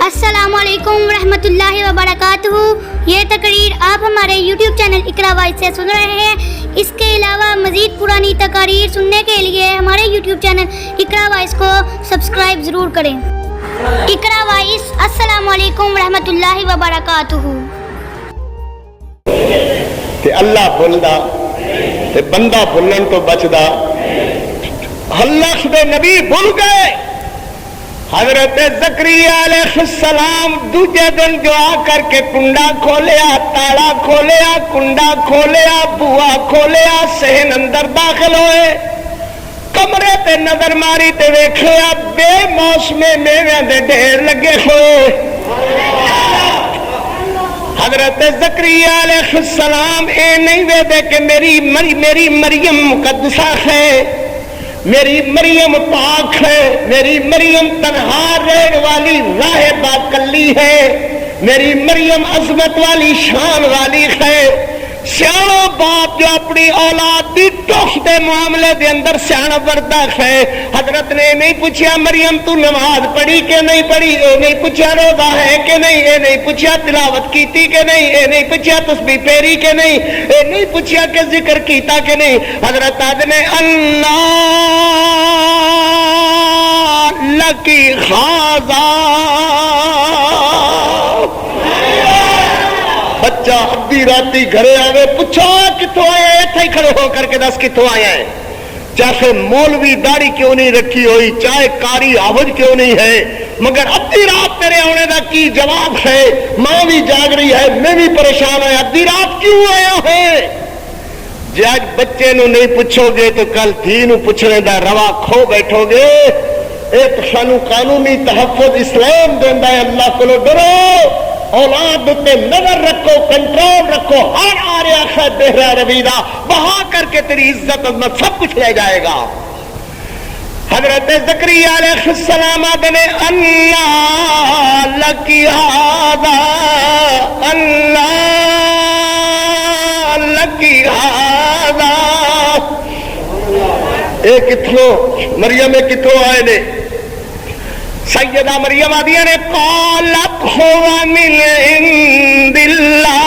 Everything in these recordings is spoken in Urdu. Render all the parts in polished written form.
السلام علیکم ورحمۃ اللہ وبرکاتہ۔ یہ تقریر آپ ہمارے یوٹیوب چینل اقرا وائس سے سن رہے ہیں۔ اس کے علاوہ مزید پرانی تقاریر سننے کے لیے ہمارے یوٹیوب چینل اقرا وائس کو سبسکرائب ضرور کریں۔ اقرا وائس، السلام علیکم ورحمۃ اللہ وبرکاتہ۔ تے اللہ بھولدا تے بندہ بھولن تو بچدا۔ اللہ دے نبی بھول گئے۔ حضرت زکریا علیہ السلام دوجے دن دعا کر کے کنڈا کھولیا، تالا کھولیا، کنڈا کھولیا، بوا کھولیا، صحن اندر داخل ہوئے، کمرے تے نظر ماری تے ویکھیا بے موسمے میویاں دے ڈھیر لگے ہوئے۔ حضرت زکریا علیہ السلام اے نہیں ویدے کہ میری مریم مقدسہ ہے، میری مریم پاک ہے، میری مریم تنہا رہنے والی راہبہ کلی ہے، میری مریم عظمت والی شان والی ہے۔ سیاڑو باپ جو اپنی اولاد دی ٹوخ دے معاملے دے اندر سیاڑا بردا ہے۔ حضرت نے نہیں پوچھا مریم تو نماز پڑھی کہ نہیں پڑھی، اے نہیں پوچھا روزہ ہے کہ نہیں، اے نہیں پوچھا تلاوت کیتی کہ نہیں، اے نہیں پوچھا تسبیح پھیری کہ نہیں، اے نہیں پوچھا کہ ذکر کیتا کہ نہیں۔ حضرت آدم نے اللہ لکی خاضا، بچہ ادھی راتی گھرے آوے پوچھو کتوں آیا ہے، ایتھے ہی کھڑے ہو کر کے دس کتوں آیا ہے۔ چاہے مولوی داڑھی کیوں نہیں رکھی ہوئی، چاہے کاری آوج کیوں نہیں ہے، مگر ادھی رات تیرے آنے دا کی جواب ہے؟ ماں بھی جاگ رہی ہے، میں بھی پریشان ہوں، ادھی رات کیوں آیا ہے؟ جی آج بچے نو نہیں پوچھو گے تو کل دھی نو پوچھنے دا روا کھو بیٹھو گے۔ ایک سانو قانونی تحفظ اسلام دیندا ہے، اللہ کو ڈرو، اولاد تے نظر رکھو، کنٹرول رکھو، ہر آریا ہے بہرا رویدہ بہا کر کے تیری عزت عظمت سب کچھ لے جائے گا۔ حضرت زکریا علیہ السلام نے اللہ لکی ہذا، اللہ لکی ہذا، اے کتھوں مریم کتھوں آئے نے؟ سیدہ مریم آدیا نے قالت ہوا من عند اللہ،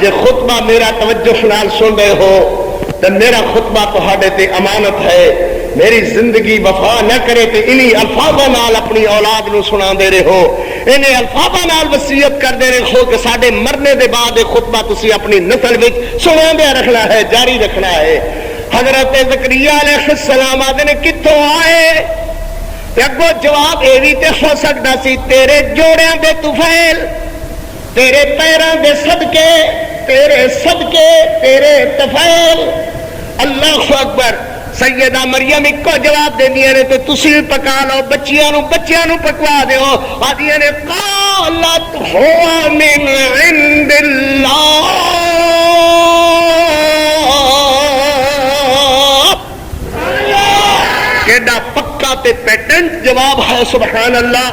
یہ خطبہ میرا توجہ نال سن رہے ہو تو میرا خطبہ تہاڈے تے امانت ہے، میری زندگی وفا نہ کرے تے انہی الفاظاں نال اپنی اولاد نو سنا دے رہے ہو، انہیں الفاظاں نال وصیت کر دے رہے ہو کہ ساڈے مرنے دے بعد یہ خطبہ تسی اپنی نسل وچ سنا دے رکھنا ہے، جاری رکھنا ہے۔ حضرت زکریا علیہ السلام آدھے نے کتوں آئے؟ اگو جواب یہ بھی تے ہو سکتا سی تیرے جوڑیاں دے طفیل، تیرے پیراں دے صدقے، تیرے صدقے، تیرے طفیل۔ اللہ اکبر۔ سیدہ مریم ایک کو جواب دیندیاں نے تو تسی پکا لو، بچیاں نو پکوا دیو۔ آدھیاں نے قالت ہوا من عند اللہ، کیڈا پکا تے پیٹنٹ جواب ہے، سبحان اللہ،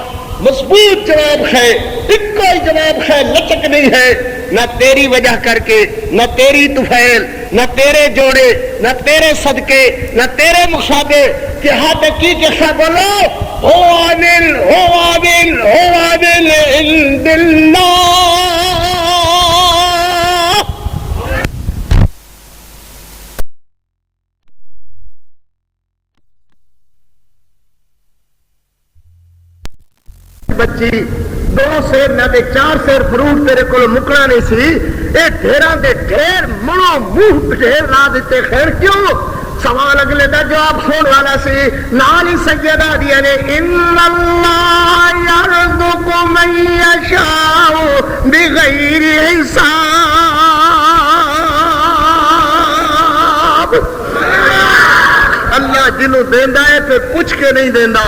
مضبوط جواب ہے، ایک کوئی جواب ہے، لچک نہیں ہے، نہ تیری وجہ کر کے، نہ تیری طفیل، نہ تیرے جوڑے، نہ تیرے صدقے، نہ تیرے مشابے، کہ ہاتھ کی کسا بولو ہوا من عند اللہ۔ بچی دو سیر نہ دے چار سیر فروٹ تیرے کو مکنا نہیں سی، اے ڈھیراں دے ڈھیر منو منہ ڈھیر لا دیتے، خیر کیوں؟ سوال اگلے دا جواب سن والا سی۔ نال ہی سیدہ دیا نے ان اللہ یرزق من یشاء بغیر حساب، اللہ جنوں دیندا ہے پھر پوچھ کے نہیں دیندا،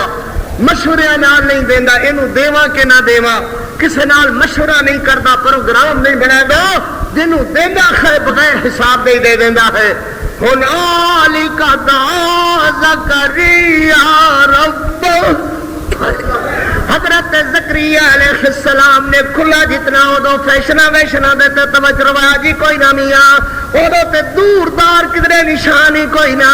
مشورے نال نہیں دیندا، اینو دیواں کہ نہ دیواں، کسے نال مشورہ نہیں کردا، پروگرام نہیں بنا دو، جنوں دیندا ہے بغیر حساب دے دیندا ہے۔ ہنالک دعا زکریا رب، حضرت زکریا علیہ السلام نے کھلا جتنا ادو فیشنا ویشنا دے توجہ رواجی کوئی نہ میاں، ادو تے دور دار کدرے نشان ہی کوئی نہ،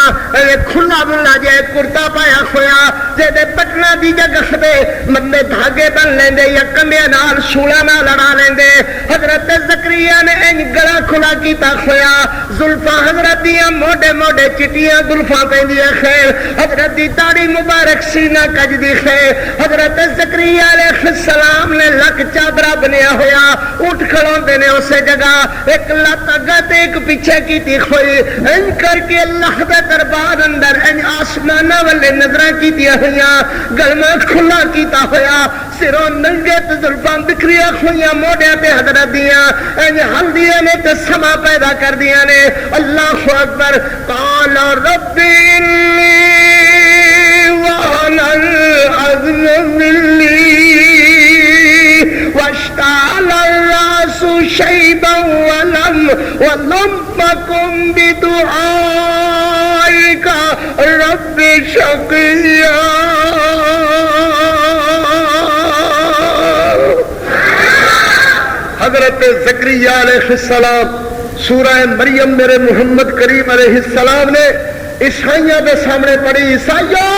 کھلا ملا جائے کرتا پایا ہوا جے بٹنا دی جگہ دے بندے دھاگے بن لیندے یا کندیاں نال شولا نہ لڑا لیندے۔ حضرت زکریا نے ان گلا کھلا کیتا ہوا، زلفاں حضرت دیاں موڈے موڈے چٹیاں زلفاں پیندیاں خیر، حضرت دی داڑھی مبارک سینہ کج دی خیر۔ حضرت زکریا علیہ السلام نے لک چادرہ بنیا ہوا اٹھ کھڑوندے نے اسے جگہ، ایک لت اگے تے ایک پیچھے کیتی ہوئی، ان کر کے اللہ دے دربار اندر ان آسماناں والے نظراں کیتیاں ہوئیاں، گلما کھلا کیتا ہویا، سروں ننگے تے زلفاں بکھریاں ہوئیاں موڈیاں تے حضرت دیاں ان ہلدیاں نے تے سما پیدا کر دیاں نے۔ اللہ اکبر۔ قال رب انی وَأَنَا الْعَظْمُ مِنِّي وَاشْتَعَلَ الرَّأْسُ شَيْبًا وَلَمْ أَكُنْ بِدُعَائِكَ رَبِّ شَقِيًّا۔ حضرت زکریا علیہ السلام سورہ مریم میرے محمد کریم علیہ السلام نے عیسائیوں کے سامنے پڑھی، عیسائیوں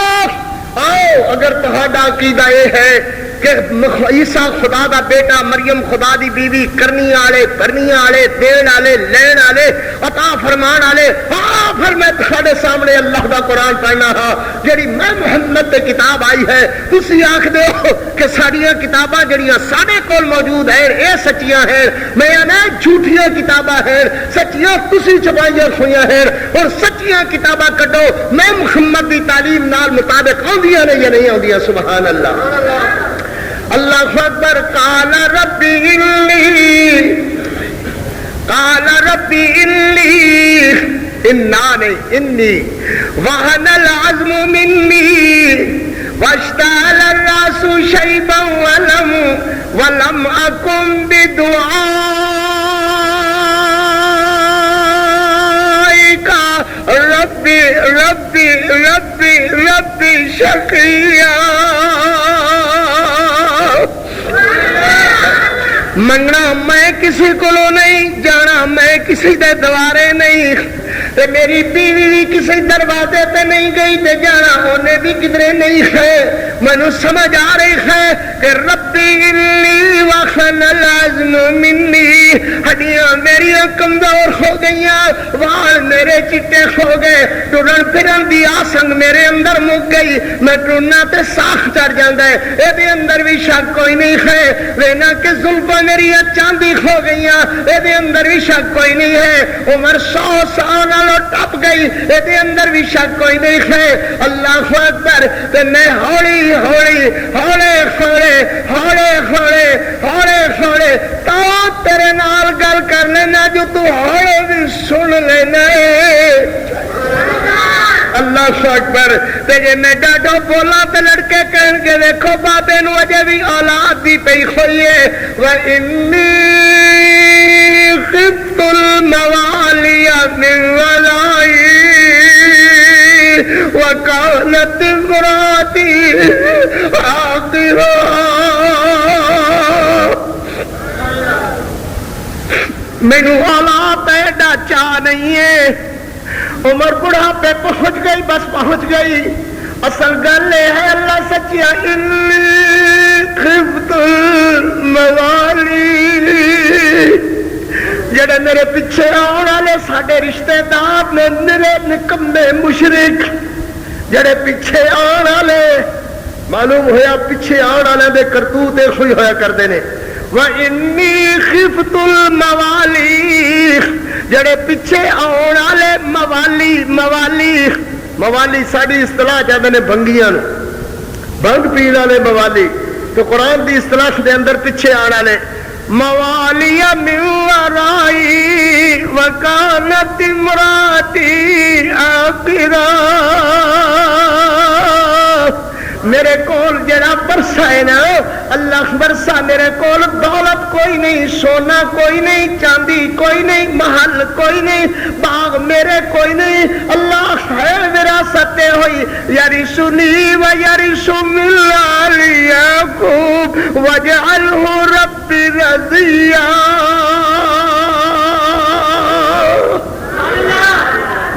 آؤ اگر تہاڈا عقیدہ یہ ہے کہ عیسیٰ خدا دا بیٹا، مریم خدا دی بیوی، کرنی والے بھرنی والے دین والے لین والے عطا فرمان والے، ہاں پھر میں تہاڈے سامنے اللہ دا قرآن پڑھنا ہاں جڑی میں محمد تے کتاب آئی ہے، تسی آکھ دے ہو کہ ساڈیاں کتاباں جڑیاں ساڈے کول موجود ہیں اے سچیاں ہیں، میں آنا جھوٹیاں کتاباں ہیں، سچیاں تسی چھپائیاں ہوئیاں ہیں، اور سچیاں کتاباں کڈو میں محمد دی تعلیم نال مطابق آندیاں نے یا نہیں آندیاں۔ سبحان اللہ، اللہ اکبر۔ قال ربی انی وہن العظم منی واشتعل الراس شیبا ولم اکن بدعائک ربی شقیا۔ منگنا میں کسی کو نہیں، جانا میں کسی دے دوارے نہیں، تے میری بیوی بھی کسی دروازے تے نہیں گئی تے جانا انہیں بھی کدھرے نہیں ہے۔ مینوں سمجھ آ رہی ہے کہ ربی انی وہن العظم منی، ہڈیاں میریاں کمزور ہو گئیاں، وال میرے چٹے ہو گئے، ٹرن پھرن دی آسنگ میرے اندر مک گئی، میں ٹرنا تے ساکھ چڑھ جاندا ہے، اے دے اندر بھی شک کوئی نہیں ہے۔ وینا کہ زلفاں میری چاندی ہو گئیاں، اے دے اندر بھی شک کوئی نہیں ہے۔ عمر 100 سال ٹپ گئی، اے دے اندر بھی شک کوئی نہیں ہے۔ اللہ اکبر۔ تے میں ہولی ہولی ہولے کھوڑے تا تیرے نال گل کر لینا جو تو ہولے بھی سن لینا ہے۔ اللہ اکبر۔ تے جے میں ڈاڈو بولا تے لڑکے کہن کے دیکھو بابے نو اجے بھی اولاد دی پئی ہوئی ہے۔ وَإِنِّي خِفْتُ الْمَوَالِيَ مِنْ وَرَائِي وَكَانَتِ امْرَأَتِي عَاقِرًا۔ مینو اولاد ایڈا چاہ نہیں ہے، عمر بڑھاپے پہنچ گئی، بس پہنچ گئی۔ اصل گل یہ ہے اللہ سچیا، انی خفت الموالی، جڑے میرے پیچھے آنے والے ساڈے رشتے دار نے میرے نکمے مشرک، جڑے پیچھے آنے والے معلوم ہویا پیچھے آنے والے دے کرتوت ہوئی ہویا کرتے ہیں۔ وَإِنِّي خِفْتُ الْمَوَالِي، جڑے پیچھے آنے والے موالی ساری اصطلاح چاہتے ہیں بنگیاں، بنگ پین والے موالی، تو قرآن دی اصطلاح دے اندر پیچھے آنے والے موالی من ورائی وکانت امراتی عاقرا۔ میرے کول جڑا برسا ہے نا اللہ برسا، میرے کول دولت کوئی نہیں، سونا کوئی نہیں، چاندی کوئی نہیں، محل کوئی نہیں، باغ میرے کوئی نہیں، اللہ ہے وراثت ہوئی یرثنی و یرث من آل یعقوب واجعلہ رب رضیا۔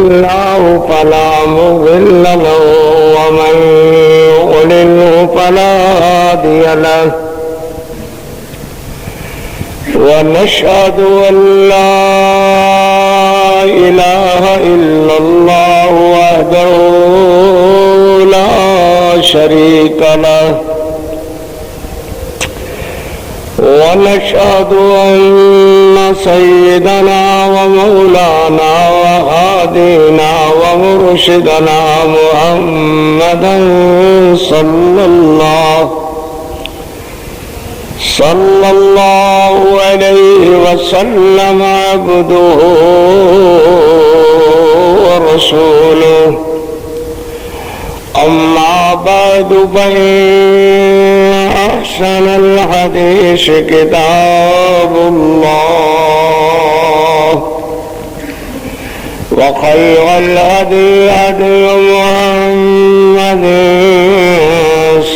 الله فلا مضل له ومن يضلله فلا هادي له ونشهد أن لا إله إلا الله وحده لا شريك له ونشهد أن سيدنا ومولانا وهادينا ومرشدنا محمدا صلى الله عليه وسلم عبده ورسوله أما بعد فإن أحسن الحديث كتاب الله وخير الهدي هدي محمد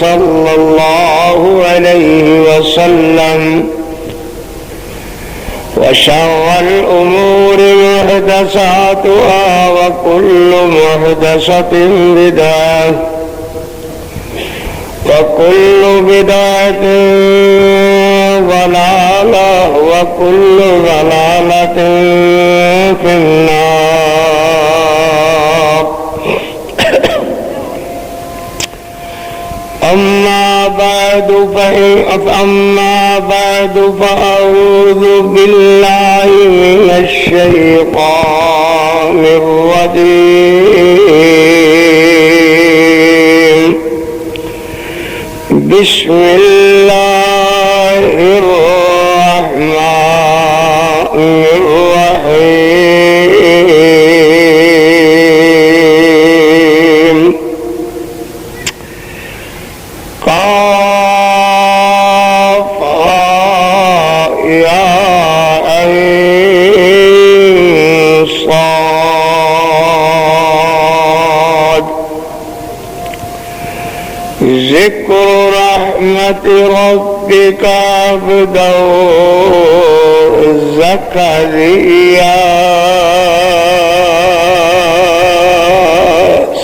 صلى الله عليه وسلم وشر الأمور محدثاتها وكل محدثة بدعة وكل بدعة ضلالة وكل ضلالة في النار أما بعد فأعوذ بالله من الشيطان الرجيم بسم الله الرحمن الرحيم ذكر رحمة ربك عبده زكريا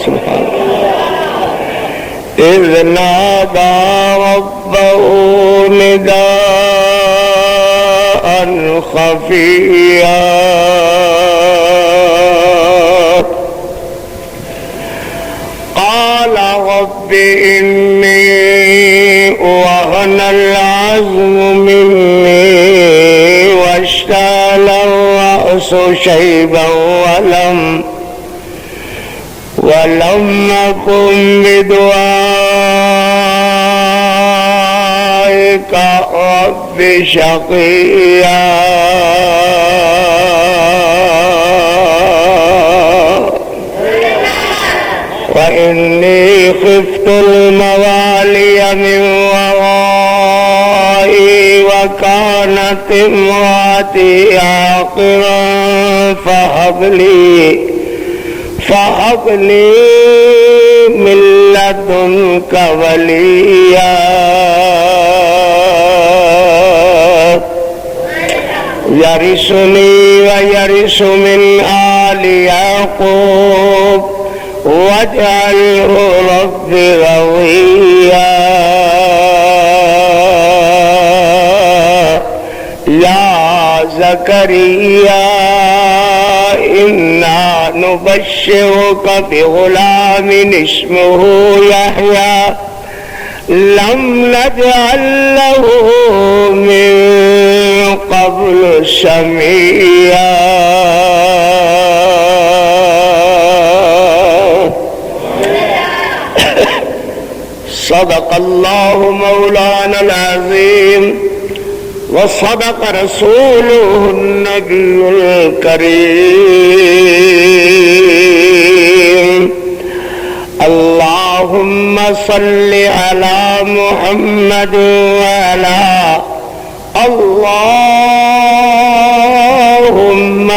سبحان الله إذ نادى ربه نداء خفيا قال رب إني وهن العظم مني واشتعل الرأس شيبا ولم أكن بدعائك رب شقيا وإني خفت الموالي من ورائي وكانت امرأتي عاقرا فهب لي من لدنك وليا يرثني ويرث من آل يعقوب واجعله رب رضيا يا زكريا إنا نبشرك بغلام اسمه يحيى لم نجعل له من قبل سميا صدق الله مولانا العظيم وصدق رسوله النبي الكريم اللهم صل على محمد وعلى اللهم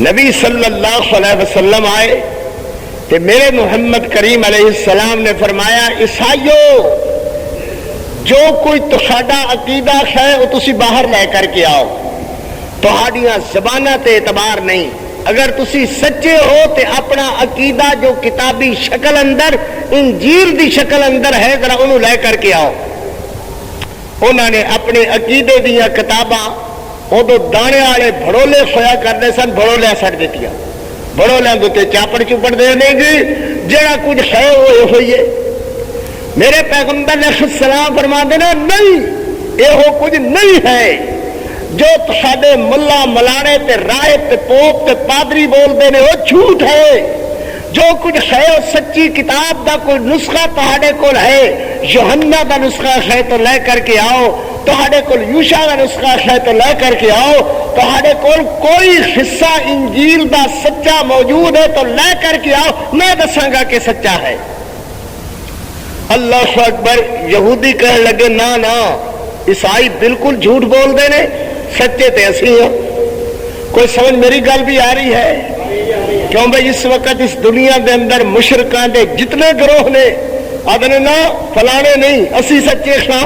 نبی صلی اللہ علیہ وسلم آئے کہ میرے محمد کریم علیہ السلام نے فرمایا عیسائیو جو کوئی تہاڈا عقیدہ ہے وہ تسی باہر لے کر کے آؤ، تہاڈیاں زباناں تے اعتبار نہیں، اگر تسی سچے ہو تے اپنا عقیدہ جو کتابی شکل اندر انجیل دی شکل اندر ہے ذرا انہوں لے کر کے آؤ۔ انہوں نے اپنے عقیدے دیا کتاباں ادو دانے والے بھڑولے ہویا کرتے سن، بھڑولے سٹ دیتی، بھڑولے دے چاپڑ چوپڑ دے دیں گی، جڑا کچھ ہے وہ یہ ہوئی ہے۔ میرے پیغمبر علیہ السلام فرما دینا نہیں، یہ کچھ نہیں ہے جو ساڈے ملا ملانے تے رائے تے پوپ تے پادری بولتے ہیں وہ جھوٹ ہے، جو کچھ ہے وہ سچی کتاب دا کوئی نسخہ تہاڈے کول ہے، یوحنا دا نسخہ ہے تو لے کر کے آؤ، تہاڈے کول یوشع دا نسخہ ہے تو لے کر کے آؤ، تہاڈے کول کوئی حصہ انجیل دا سچا موجود ہے تو لے کر کے آؤ، میں دساں گا کہ سچا ہے۔ اللہ اکبر۔ یہودی کہنے لگے نا نا عیسائی بالکل جھوٹ بول دے نے، سچے تے اسی ہیں۔ کوئی سمجھ میری گل بھی آ رہی ہے؟ کیوں بھائی اس وقت اس دنیا دے اندر مشرکاں دے جتنے گروہ نے آدھنے نا فلانے نہیں اسی سچے خاں،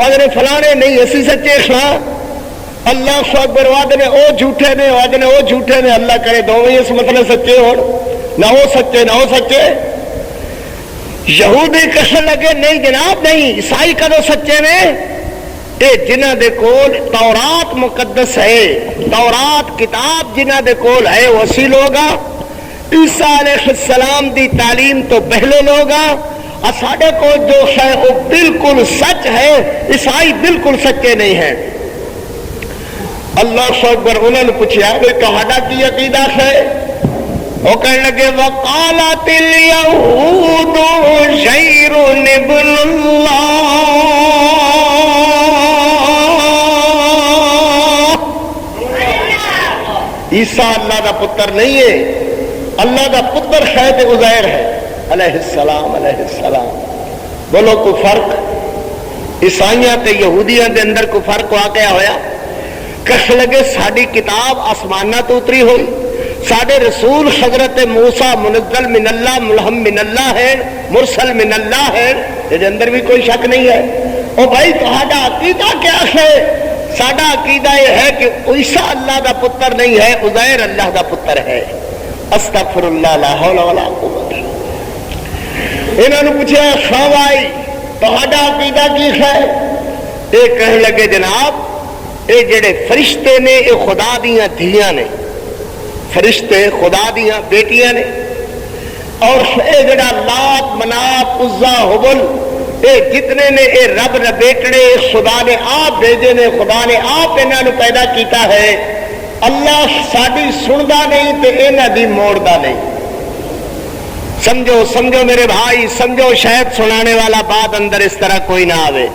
آدھنے فلانے نہیں اسی سچے خاں، اللہ اکبر، آدھنے او جھوٹے نے، آدھنے او جھوٹے نے، اللہ کرے دونوں اس مطلب سچے ہو، نہ ہو سچے نہ ہو سچے۔ یہودی کہنے لگے نہیں جناب نہیں، عیسائی کدو سچے نے؟ اے جنہ دے کول تورات مقدس ہے، تورات کتاب جنہ دے کول ہے وہ اسی لوگا، عیسیٰ علیہ السلام دی تعلیم تو پہلے لوگا، اور ساڈے کو جو ہے وہ بالکل سچ ہے، عیسائی بالکل سچے نہیں ہیں۔ اللہ اکبر۔ انہوں نے پوچھا بھائی تہاڈا کی عقیدہ ہے؟ وہ کہنے لگے وقالت الیہود عزیر ابن اللہ، عیسیٰ اللہ دا پتر نہیں ہے، اللہ دا پتر ہے تے عزیر ہے علیہ السلام علیہ السلام۔ بولو کوئی فرق عیسائیاں تے یہودیاں دے اندر کوئی فرق واقع ہویا؟ کہنے لگے ساری کتاب آسمانہ تو اتری ہوئی، ساڈے رسول حضرت موسیٰ منزل من اللہ ملہم من اللہ ہے، مرسل من اللہ ہے، یہ اندر بھی کوئی شک نہیں ہے۔ او بھائی تہاڈا عقیدہ کیا ہے؟ ساڈا عقیدہ یہ ہے کہ عیسیٰ اللہ دا پتر نہیں ہے، عزیر اللہ دا پتر ہے۔ استغفر اللہ لا حول ولا قوت۔ انہوں نے پوچھا خواہ بھائی تہاڈا عقیدہ کی ہے؟ یہ کہنے لگے جناب یہ جڑے فرشتے نے یہ خدا دیاں دھیاں نے، فرشتے خدا دیاں بیٹیاں نے، اور اے جڑا لات منات عزا حبل اے جتنے نے اے رب ربیٹڑے خدا نے آپ بھیجے نے، خدا نے آپ انہاں نو پیدا کیتا ہے۔ اللہ ساڈی سندا نہیں تے انہاں دی موڑدا نہیں۔ سمجھو سمجھو میرے بھائی سمجھو، شاید سنانے والا بات اندر اس طرح کوئی نہ آوے،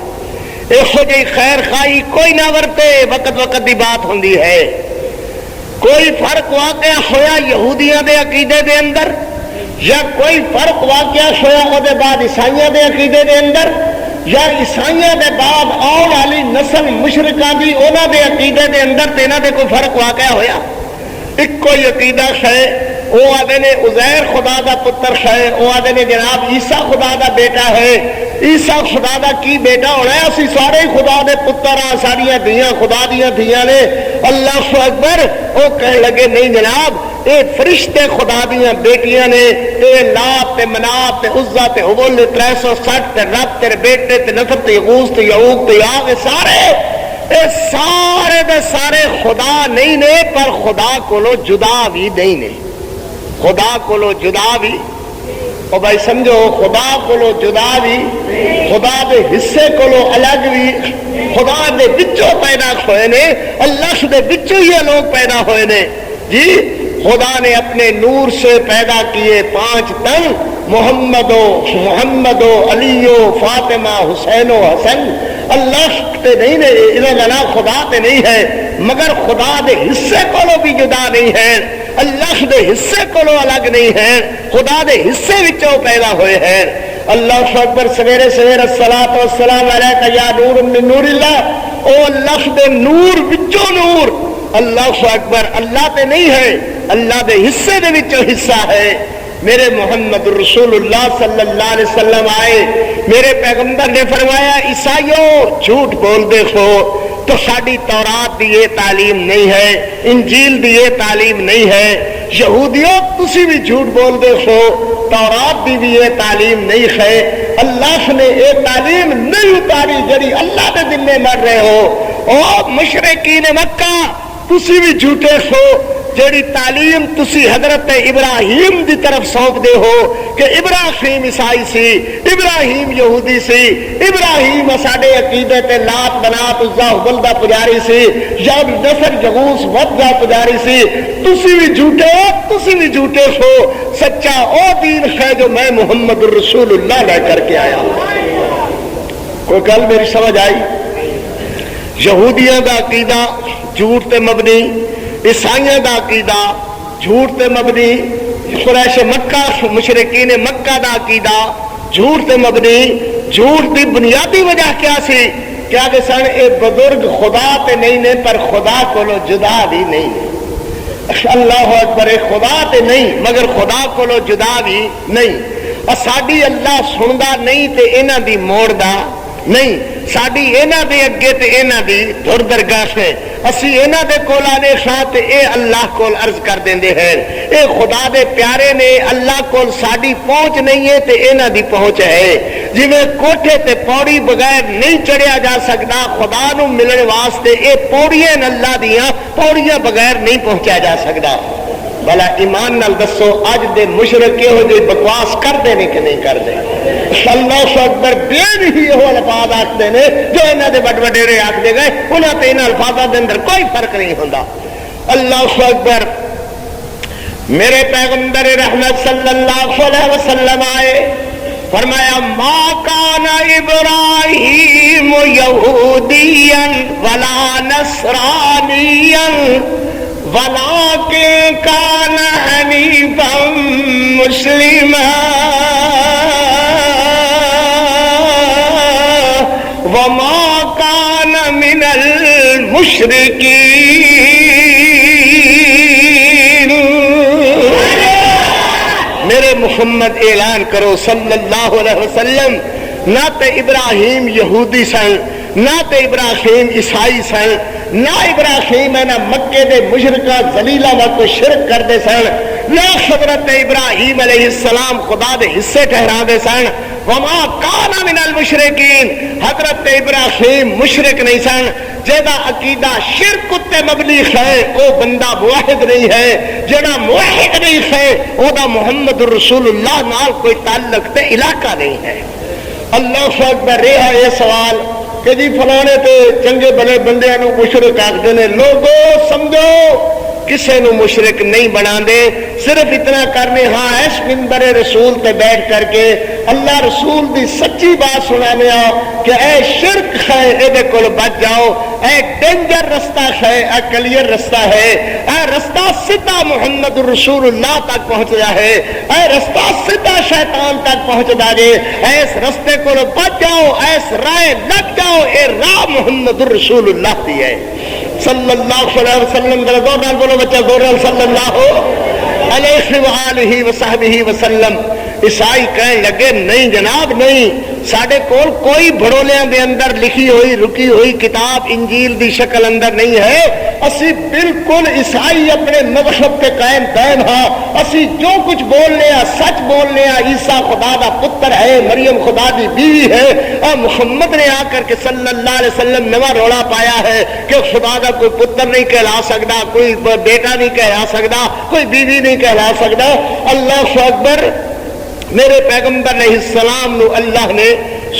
ایسو جی خیر خواہی کوئی نہ ورتے، وقت وقت دی بات ہوندی ہے۔ کوئی فرق واقع ہویا یہودیاں دے عقیدے دے اندر، یا کوئی فرق واقع ہویا او دے بعد عیسائیاں دے عقیدے دے اندر، یا عیسائیاں دے بعد آن والی نسل مشرکاں دی انہاں دے عقیدے دے اندر تے انہاں دے کوئی فرق واقع ہویا؟ ایک کوئی عقیدہ ہے، وہ آدھے نے عزیر خدا دا پتر ہے، وہ آدھے نے جناب عیسیٰ خدا دا بیٹا ہے۔ عیسیٰ خدا دا کی بیٹا ہونا ہے؟ اسی سارے خدا دے پتر ہاں، ساریاں دھیاں خدا دیاں دھیاں نے۔ اللہ اکبر۔ وہ کہنے لگے نہیں جناب اے فرشتے خدا دیاں بیٹیاں نے، اے لات تے منات تے عزا تے حبل 360 تے رب تے بیٹے تے نصر تے یغوث تے یعوق تے یاغ، اے سارے دے سارے خدا نہیں نے، پر خدا کولو جدا بھی نہیں نے، خدا کولو جدا بھی۔ او بھائی سمجھو خدا کولو جدا بھی، خدا دے حصے کولو الگ بھی، خدا دے بچوں پیدا ہوئے نے، اللہ دے بچوں ہی لوگ پیدا ہوئے نے جی۔ خدا نے اپنے نور سے پیدا کیے 5 تن، محمد علی فاطمہ حسین و حسن۔ اللہ تے نہیں نے، انہاں دا خدا تے نہیں ہے، مگر خدا دے حصے کولو بھی جدا نہیں ہے، اللہ دے حصے کولو الگ نہیں ہے، خدا دے حصے وچوں پیدا ہوئے ہیں۔ اللہ اکبر۔ سویرے سویرے الصلاۃ والسلام علیک یا نور من نور اللہ، او اللہ دے نور وچوں نور۔ اللہ اکبر۔ اللہ تے نہیں ہے، اللہ دے حصے دے وچوں حصہ ہے. میرے محمد رسول اللہ صلی اللہ علیہ وسلم آئے, میرے پیغمبر نے فرمایا عیسائیوں جھوٹ بول دے ہو تو ساڈی تورات دی یہ تعلیم نہیں ہے, انجیل دی یہ تعلیم نہیں ہے. یہودیوں تسی بھی جھوٹ بول دے ہو, تورات دی بھی یہ تعلیم نہیں ہے. اللہ نے یہ تعلیم نہیں اتاری جڑی اللہ دے دل میں مر رہے ہو. او مشرکین مکہ تسی بھی جھوٹے ہو جیڑی تعلیم تسی حضرت ابراہیم دی طرف سونپ دے ہو کہ ابراہیم عیسائی سی, ابراہیم یہودی سی, ابراہیم ساڈے عقیدے تے لات بنات عزا حبل دا پجاری سی, یا نصر جغوس ود دا پجاری سی. تسی بھی جھوٹے ہو, تسی بھی جھوٹے ہو. سچا او دین ہے جو میں محمد رسول اللہ لے کر کے آیا. کوئی گل میری سمجھ آئی؟ یہودیاں دا عقیدہ جھوٹ تے مبنی, عیسائیاں دا عقیدہ جھوٹ تے مبنی, قریش مکہ مشرکین مکہ دا عقیدہ جھوٹ تے مبنی. جھوٹ دی بنیادی وجہ کیا سی؟ کیا کہ سن اے بزرگ خدا تے نہیں نے پر خدا کولو جدا بھی نہیں. اللہ اکبر, خدا تے نہیں مگر خدا کولو جدا بھی نہیں. ساڈی اللہ سندا نہیں تے انہاں دی موڑدا نہیں, ساڈی انہاں دے اگے تے انہاں دی دھر درگاہ ہے. اسی انہاں دے کول آنے شاہ تے اے اللہ کول عرض کر دیندے ہیں. اے خدا دے پیارے نے اللہ کول ساڈی پہنچ نہیں ہے تے انہاں دی پہنچ ہے. جویں کوٹھے تے پوڑی بغیر نہیں چڑھیا جا سکدا, خدا نو ملن واسطے اے پوڑیاں اللہ دیاں پوڑیاں بغیر نہیں پہنچا جا سکدا. بھلا ایمان نال دسو اج دے مشرک یہو جی بکواس کرتے ہیں کہ نہیں کرتے؟ اللہ اکبر, بے ہی وہ الفاظ آختے ہیں جو انہوں نے بڑے وڈیرے آختے گئے, انہوں نے ان الفاظوں کے اندر کوئی فرق نہیں ہوتا. اللہ اکبر. میرے پیغمبر رحمت صلی اللہ علیہ وسلم آئے, فرمایا ما کان ابراہیم یہودیا ولا نصرانیا وَلَٰكِن كَانَ حَنِيفًا مُسْلِمًا وَمَا كَانَ مِنَ الْمُشْرِكِينَ. میرے محمد اعلان کرو صلی اللہ علیہ وسلم, نہ تے ابراہیم یہودی سن, نہ تے ابراہیم عیسائی سن, نہ ابراہیم ہے نہ مکے دے مشرکہ ذلیلہ وا کوئی شرک کردے سن, نہ حضرت ابراہیم علیہ السلام خدا دے حصے ٹھہرا دے سن. وما کان من المشرکین, حضرت ابراہیم مشرک نہیں سن. جیدا عقیدہ شرک تے مبنی ہے او بندہ موحد نہیں ہے, جڑا موحد نہیں ہے او دا محمد رسول اللہ نال کوئی تعلق تے علاقہ نہیں ہے. اللہ اکبر. رہا یہ سوال کہ جی فلانے تے چنگے بھلے بندیاں نو مشرک آخدے نے, لوگو سمجھو کسے نو مشرک نہیں بنا دے, صرف اتنا کرنے ہاں اس منبر رسول تے بیٹھ کر کے اللہ رسول دی سچی بات سنانے آؤ کہ اے شرک ہے اے دے کول بچ جاؤ, اے ڈینجر رستہ ہے, اے کلیئر رستہ ہے, اے رستہ سیدھا محمد رسول اللہ تک پہنچدا ہے, اے رستہ سیدھا شیطان تک پہنچدا جے, اس رستے کول بچ جاؤ, اس راہ لگ جاؤ, اے راہ محمد رسول اللہ دی ہے صلی اللہ علیہ وسلم. زور نال بولو بچہ, زور نال صلی اللہ علیہ وآلہ وصحبہ وسلم. عیسائی کہنے لگے نہیں جناب نہیں, ساڈے کول کوئی بھڑولیاں دے اندر لکھی ہوئی رکی ہوئی کتاب انجیل دی شکل اندر نہیں ہے. اسی بالکل عیسائی اپنے مذہب کے قائم دائم ہاں, اسی جو کچھ بولنے ہاں سچ بولنے ہاں. عیسیٰ خدا دا پتر ہے, مریم خدا دی بیوی ہے, اور محمد نے آ کر کے صلی اللہ علیہ وسلم نواں روڑا پایا ہے کہ خدا دا کوئی پتر نہیں کہلا سکتا, کوئی بیٹا نہیں کہلا سکتا, کوئی بیوی نہیں کہلا سکتا. اللہ اکبر. میرے پیغمبر علیہ السلام نو اللہ نے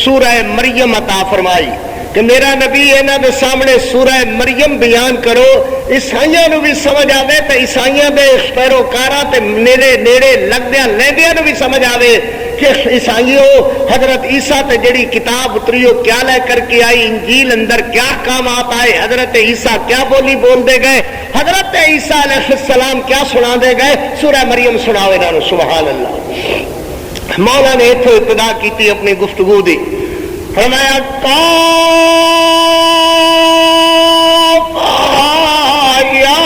سورہ مریم عطا فرمائی کہ میرا نبی انہاں دے سامنے سورہ مریم بیان کرو, عیسائیاں نو بھی سمجھ آوے تے عیسائیاں دے پیروکاراں تے نیڑے نیڑے لگدیاں لیندیاں نو بھی سمجھ آوے کہ عیسائیوں حضرت عیسیٰ تے جڑی کتاب اتریو کیا لے کر کے آئی, انجیل اندر کیا احکامات آئے, حضرت عیسیٰ کیا بولی بول دے گئے, حضرت عیسیٰ علیہ السلام کیا سنا دے گئے. سورہ مریم سناؤ انہاں نو. سبحان اللہ. مولا نے اتھو ابتدا کی اپنی گفتگو دی, فرمایا کاف یا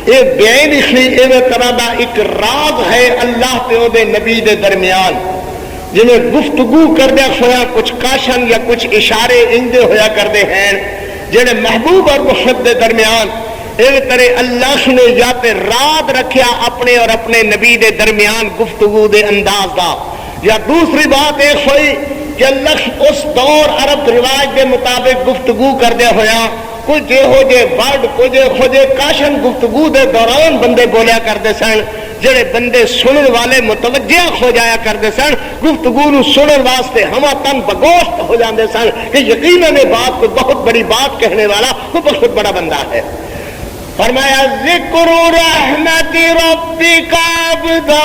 یہ بے لکھی ایویں طرح دا ایک راز ہے اللہ تے او دے نبی دے درمیان، جنہیں گفتگو کردیا ہویا کچھ کاشن یا کچھ اشارے اندے ہویا کردے ہیں جنہیں محبوب اور محب دے درمیان ایک طرح اللہ نے یا تے راز رکھیا اپنے اور اپنے نبی دے درمیان گفتگو دے انداز دا، یا دوسری بات ایک ہوئی کہ اللہ اس دور عرب رواج دے مطابق گفتگو کردیا ہویا کچھ ہو جے ورڈ کچھ ہو جے کاشن گفتگو دے دوران بندے بولیا کردے سن، جڑے بندے سنن والے متوجہ ہو جایا کرتے سن، گفتگو نو سنن واسطے ہما تن بگوشت ہو جاندے سن کہ یقیناً یہ بات کوئی بہت بڑی بات کہنے والا کوئی بہت بڑا بندہ ہے۔ فرمایا ذکر رحمت ربک عبدہ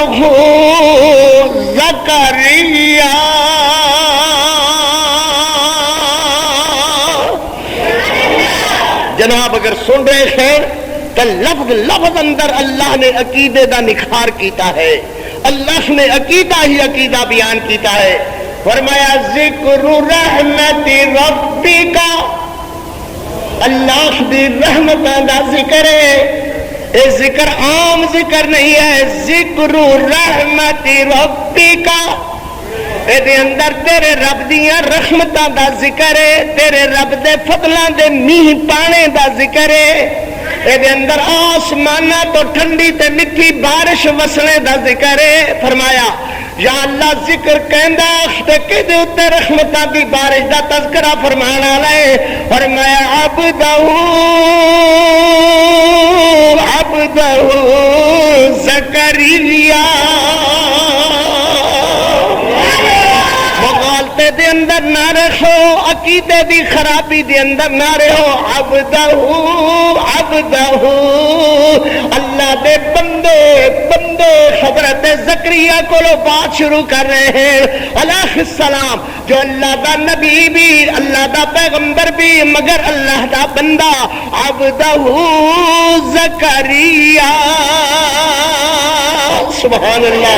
زکریا، جناب اگر سن رہے ہیں تو لفظ لفظ اندر اللہ نے عقیدے دا نکھار کیتا ہے، اللہ نے عقیدہ ہی عقیدہ بیان کیتا ہے۔ فرمایا ذکر رحمت ربک، اللہ دی رحمتاں دا ذکر ہے، یہ ذکر عام ذکر نہیں ہے، ذکر رحمت ربک، اے اندر تیرے رب دیاں رحمتاں دا ذکر ہے، تیرے رب دے فضلاں دے میہ پانے دا ذکر ہے، اے اندر آسمانہ تو ٹھنڈی تے مٹھی بارش وسنے دا ذکر ہے۔ فرمایا یا اللہ ذکر کہندا تے کدے اوتے رحمتاں دی بارش دا تذکرہ فرمانا لے۔ فرمایا عبدہ زکریا، دے اندر نہ رہو، عقیدے دی خرابی دے اندر نہ رہو، عبدہ اللہ دے بندے حضرت زکریا کو بات شروع کر رہے ہیں علیہ السلام، جو اللہ دا نبی بھی، اللہ دا پیغمبر بھی، مگر اللہ دا بندہ، عبدہ زکریا، سبحان اللہ۔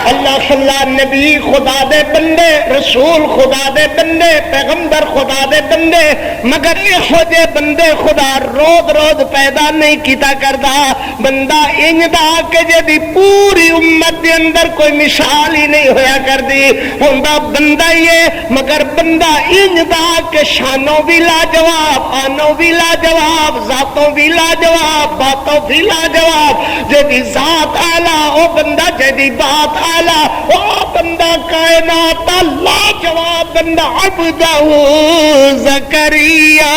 اللہ صلی اللہ نبی خدا دے بندے، رسول خدا دے بندے، پیغمبر خدا دے بندے، مگر یہ جے بندے خدا روز روز پیدا نہیں کیتا کردا، بندہ انجدا کہ جدی پوری امت دے اندر کوئی مثال ہی نہیں ہویا کردی، ہوندا بندہ یہ، مگر بندہ انجدا کہ شانوں بھی لاجواب، آنوں بھی لاجواب، ذاتوں بھی لاجواب، باتوں بھی لاجواب، جدی ذات اعلیٰ او بندہ، جدی بات اعلیٰ او بندہ، کائنات لاجواب بندہ، عبدہ زکریا،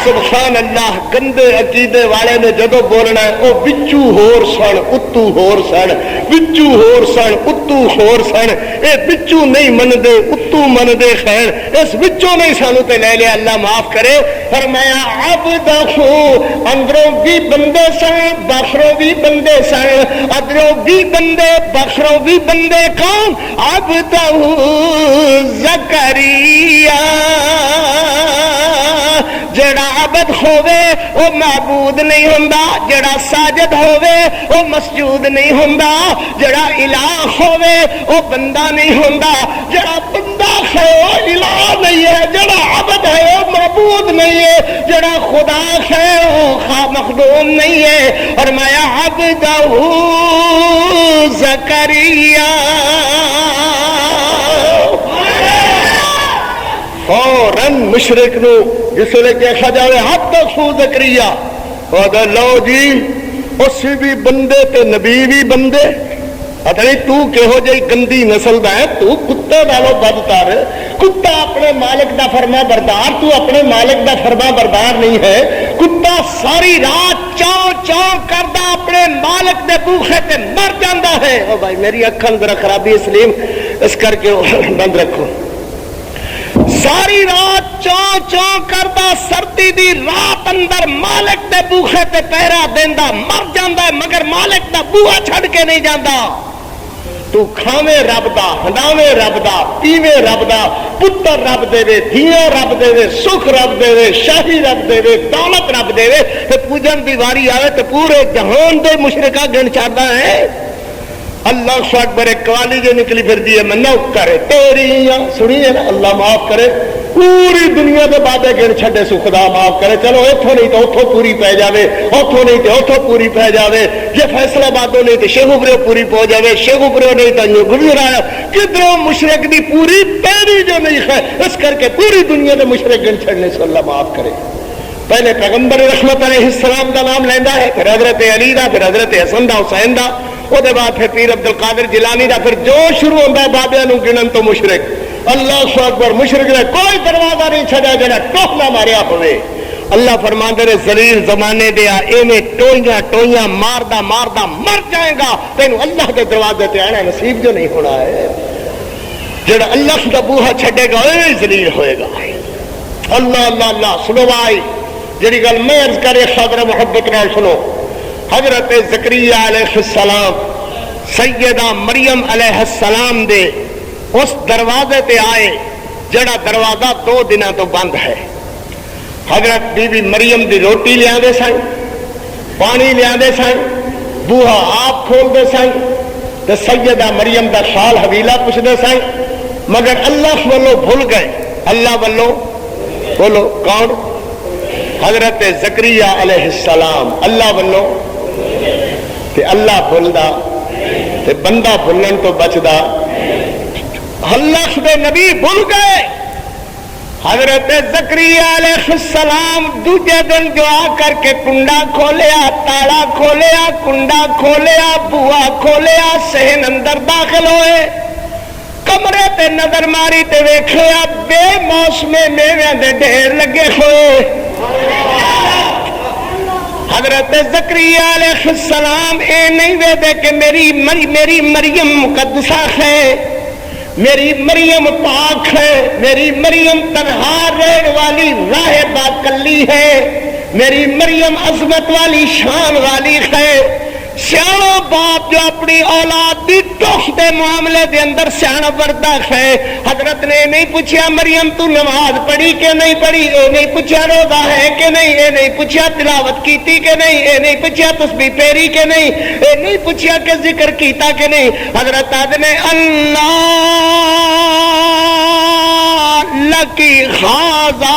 سبحان اللہ۔ گندے عقیدے والے نے جدو بولنا ہے او بچو ہور سن اتو ہور سن، بچو ہور سن اتو ہور سن، اے بچو نہیں مندے اتو مندے خیر، اس بچو نہیں سانو تے لے لیا، اللہ معاف کرے۔ فرمایا عبدہ، اندروں بھی بندے سن، باہروں بھی بندے سن، ادروں بھی بندے، باہروں بھی بندے، کون؟ عبدہ زکریا، جڑا عبد ہووے وہ معبود نہیں ہوندا، جڑا ساجد ہووے وہ مسجود نہیں ہوندا، جڑا الہ ہووے وہ بندہ نہیں ہوندا، جڑا بندہ ہے وہ الہ نہیں ہے، جڑا عبد ہے وہ معبود نہیں ہے، جڑا خدا ہے وہ مخدوم نہیں ہے۔ فرمایا عبدہ زکریا، فوراً مشرک نو جس لے کے کہا جاوے حد تک سو زکریا، اور لو جی اسی بھی بندے تے نبی بھی بندے، اتنی تو کہو جائی گندی نسل دا ہے، تو کتے والو بدتر، کتا اپنے مالک دا فرما بردار، تو اپنے مالک دا فرما بردار نہیں ہے، کتا ساری رات چاؤ چاؤ کردہ اپنے مالک دے بوکھے تے مر جاندہ ہے۔ او بھائی میری اکھن ذرا خرابی اسلیم اس کر کے بند رکھو، ساری رات چاں چاں کردہ سردی دی رات اندر مالک دے بوکھے تے پہرا دیندہ مر جاندہ ہے، مگر مالک دا بوہا چھڑ کے نہیں جاندہ۔ تو کھاویں رب دا، ہناویں رب دا، پیویں رب دا، پتر رب دے وے، دھیاں رب دے وے، سکھ رب دے وے، شاہی رب دے وے، دولت رب دے وے، تے پوجن دی واری آوے تے پورے جہان دے مشرکہ گن چاردہ ہے۔ اللہ اکبر، ایک قوالی جو نکلی پھر دیئے منو کرے تیریاں، سنیے نا، اللہ معاف کرے، پوری دنیا کے بابے گن چھڈے سو خدا معاف کرے چلو اتوں نہیں تو اتوں پوری پی جائے اتوں نہیں تو اتوں پوری پی جائے جی فیصلہ بادوں نہیں تو شیخو پریو پوری پو جائے شیخو پریو نہیں تو گزرا کدھروں مشرق دی پوری پیری جو نہیں ہے اس کر کے پوری دنیا کے مشرق گن چھڈنے سے اللہ معاف کرے پہلے پیغمبر رحمت علیہ السلام کا نام لینا ہے پھر حضرت علی دا پھر حضرت حسن دا حسین دا وہ بعد پھر پیر عبد القادر جیلانی دا پھر جو شروع ہوتا ہے بابیاں نو گنن تو مشرق اللہ اکبر مشرق نے کوئی دروازہ نہیں چھڑا جڑا ٹوک نہ ماریا ہوئے اللہ فرماندے نے ذلیل زمانے دیا ایویں ٹوئیاں ٹوئیاں ماردا ماردا مر جائے گا تینوں اللہ کے دروازے تے آنا نصیب جو نہیں ہونا ہے جڑا اللہ دا بوہا چھڈے گا اے ذلیل ہوئے گا اللہ اللہ اللہ سنو بھائی جڑی گل میں عرض کرے خاطر محبت نال سنو حضرت زکریا علیہ السلام سیدہ مریم علیہ السلام دے اس دروازے تے آئے جڑا دروازہ 2 دنوں تو بند ہے حضرت بی بی مریم دی روٹی لیا دے سن پانی لیا دے سن بوہا آپ کھول دے سن تے سیدہ مریم دا شال حویلہ پوچھ دے سن مگر اللہ والو بھول گئے اللہ والو بولو کون حضرت زکریا علیہ السلام اللہ والو تے اللہ بھولدا تے بندہ بھولن تو بچدا اللہ دے نبی بھول گئے حضرت زکریا علیہ السلام دوجے دن دعا کر کے کنڈا کھولیا تالا کھولیا کنڈا کھولیا بوا کھولیا صحن اندر داخل ہوئے کمرے تے نظر ماری تے ویکھیا بے موسمے میویاں دے ڈھیر لگے ہوئے حضرت زکریا علیہ السلام اے نہیں وے دے کہ میری مریم مقدسہ ہے میری مریم پاک ہے میری مریم تنہا رہنے والی راہبہ کلی ہے میری مریم عظمت والی شان والی ہے سیاڑو باپ جو اپنی اولاد دی ٹوخ دے معاملے دے اندر سیاڑا بردہ ہے حضرت نے نہیں پوچھا مریم تو نماز پڑھی کہ نہیں پڑھی اے نہیں پوچھا روزہ ہے کہ نہیں اے نہیں پوچھا تلاوت کیتی کہ نہیں اے نہیں پوچھا تسبیح پھیری کہ نہیں اے نہیں پوچھا کہ ذکر کیتا کہ نہیں حضرت آدھے نے اللہ لکی خاضا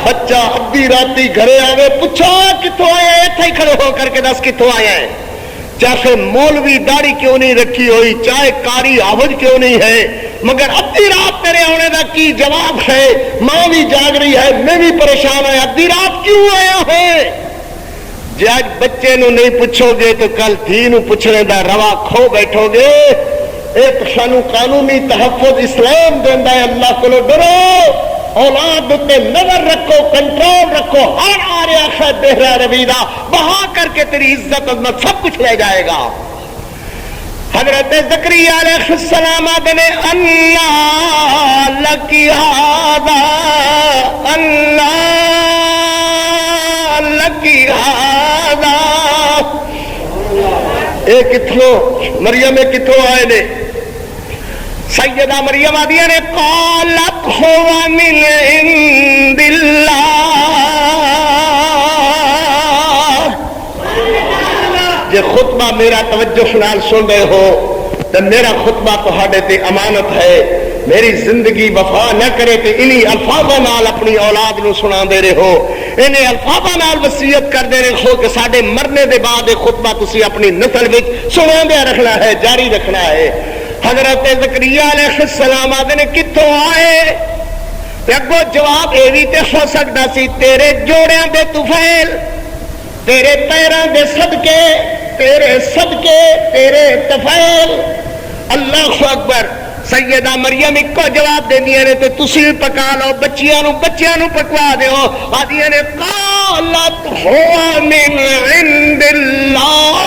بچہ ادھی راتی گھرے آوے پوچھو کتوں آیا ہے ایتھے ہی کھڑے ہو کر کے دس کتوں آیا ہے چاہے مولوی داڑھی کیوں نہیں رکھی ہوئی چاہے کاری آوج کیوں نہیں ہے مگر ادھی رات تیرے آنے دا کی جواب ہے ماں بھی جاگ رہی ہے میں بھی پریشان ہوں ادھی رات کیوں آیا ہے جی آج بچے نو نہیں پوچھو گے تو کل دھی نو پوچھنے دا روا کھو بیٹھو گے ایک شانو قانونی تحفظ اسلام دیندا ہے اللہ کو ڈرو اولاد تے نظر رکھو کنٹرول رکھو ہر آ رہا ہے بہرا رویدہ بہا کر کے تیری عزت عظمت سب کچھ لے جائے گا حضرت زکریا علیہ السلام نے اللہ لکی ہذا اللہ لکی ہذا اے کتھوں مریم کتھوں آئے نے سیدہ مریم آدیا نے قالت ہوا من عند اللہ جے خطبہ میرا توجہ نال سن رہے ہو تو میرا خطبہ تہاڈے تے امانت ہے میری زندگی وفا نہ کرے تے انہی الفاظاں نال اپنی اولاد نو سنا دے رہے ہو انہیں الفاظاں نال وصیت کر دے رہے ہو کہ ساڈے مرنے دے بعد خطبہ تسی اپنی نسل وچ سناندے رکھنا ہے جاری رکھنا ہے حضرت زکریا علیہ السلام آدھے نے کتوں آئے اگو جواب اے بھی تے ہو سکتا سی تیرے جوڑیاں دے طفیل تیرے پیراں دے صدقے تیرے طفیل اللہ اکبر سیدہ مریم ایک کو جواب دے دیا نے تو تسی پکا لو بچیاں نو پکوا دیو آدھیا نے قالت ہوا من عند اللہ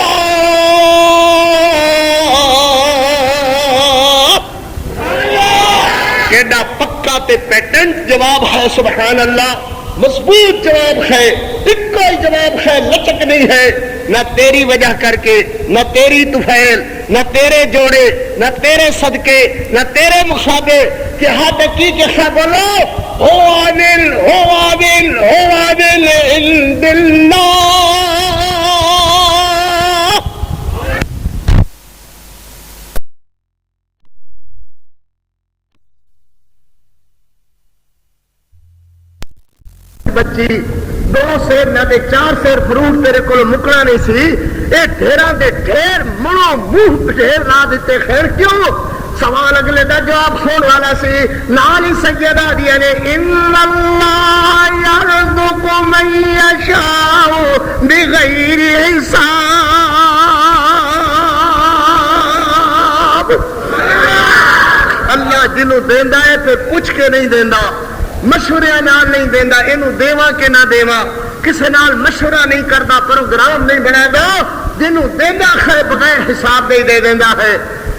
کیڈا پکا تے پیٹنٹ جواب ہے سبحان اللہ مضبوط جواب ہے ایک کوئی جواب ہے لچک نہیں ہے نہ تیری وجہ کر کے نہ تیری طفیل نہ تیرے جوڑے نہ تیرے صدقے نہ تیرے مخابے کہ ہاتھ کی کیسا بولو ہوا من عند اللہ بچی 2 سیر نہ دے 4 سیر فروٹ تیرے کو مکنا نہیں سی اے ڈھیراں دے ڈھیر منو منہ ڈھیر لا دیتے خیر کیوں سوال اگلے دا جواب سن والا سی نال ہی سیدہ دیا نے ان اللہ یرزق من یشاء بغیر حساب اللہ جنوں دیندا ہے تے پوچھ کے نہیں دیندا مشورے نال نہیں دیندا اینو دیواں کہ نہ دیواں کسے نال مشورہ نہیں کردا پروگرام نہیں بنادا جنوں دیندا ہے بغیر حساب دے دیندا ہے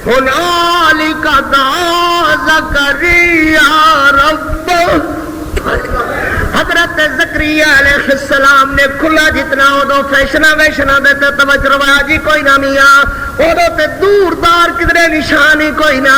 هنالك دعا زكريا ربه حضرت زکریا علیہ السلام نے کھلا جتنا ادو فیشنا ویشنا دے توجہ رواجی کوئی نہ میاں ادو تے دور دار کدرے نشانی کوئی نہ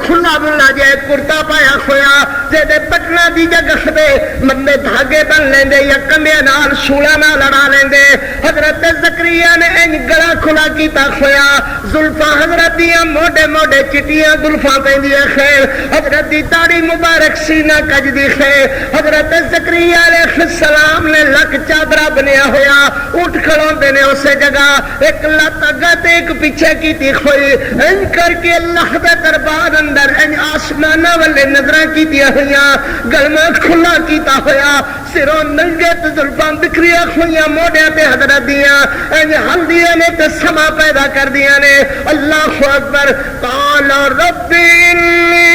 کھلا ملا جائے کرتا پایا کھویا جے پٹنا دی جگہ دے مندے دھاگے بن لیندے یا کندے نال شولا نہ لڑا لیندے حضرت زکریا نے ان گلا کھلا کیتا کھویا زلفاں حضرت دیاں موڈے موڈے چٹیاں زلفاں پیندیاں خیر حضرت دی داڑھی مبارک سینہ کجدی خیر حضرت زکریا علیہ السلام نے لک چادرہ بنیا ہویا اٹھ کھڑوندے نے اسے جگہ ایک لت اگا تے ایک پیچھے کی تیخ ہوئی ان کر کے اللہ دے دربار اندر ان آسمانہ والے نظریں کی دیا ہویا گلمہ کھلا کیتا ہویا سروں ننگے تے زلفان بکھریا ہویا موڑیا تے حضرت دیاں ان ہلدیاں نے تے سما پیدا کر دیا نے اللہ اکبر قال رب انی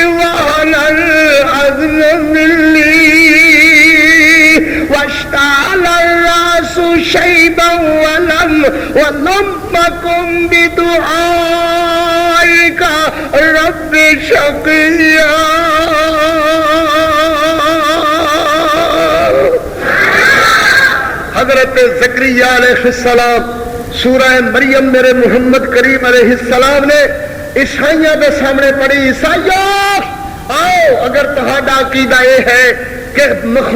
وانا العظم مني واشتعل الراس شيبا ولم أكن بدعائك رب شقيا حضرت زکریا علیہ السلام سورہ مریم میرے محمد کریم علیہ السلام نے عیسائیوں کے سامنے پڑھی عیسائیوں آؤ اگر تہاڈا عقیدہ یہ ہے کہ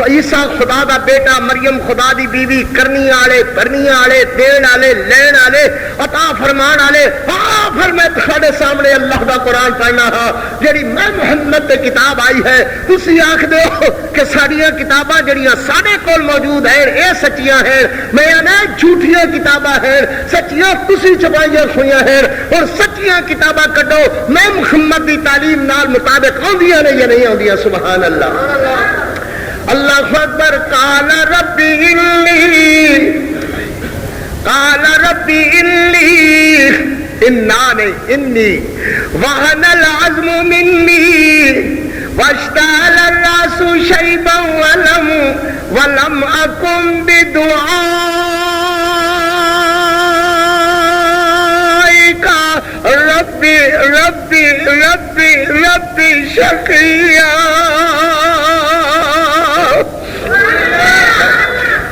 عیسیٰ خدا دا بیٹا مریم خدا دی بیوی کرنی والے بھرنی والے دین والے لین والے عطا فرمان والے ہاں پھر میں تہاڈے سامنے اللہ دا قرآن پڑھنا ہاں جڑی میں محمد تے کتاب آئی ہے تسی آکھ دے ہو کہ ساڈیاں کتاباں جڑیاں ساڈے کول موجود ہیں اے سچیاں ہیں میں نے جھوٹیاں کتاباں ہیں سچیاں تسی چھپائیاں ہوئیاں ہیں اور سچیاں کتاباں کڈو میں محمد دی تعلیم نال مطابق آندیاں نے یا نہیں آندیاں سبحان اللہ اللہ اکبر قال ربی انی انی وہن العظم منی واشتعل الراس شیبا ولم اکن بدعائک ربی شقیا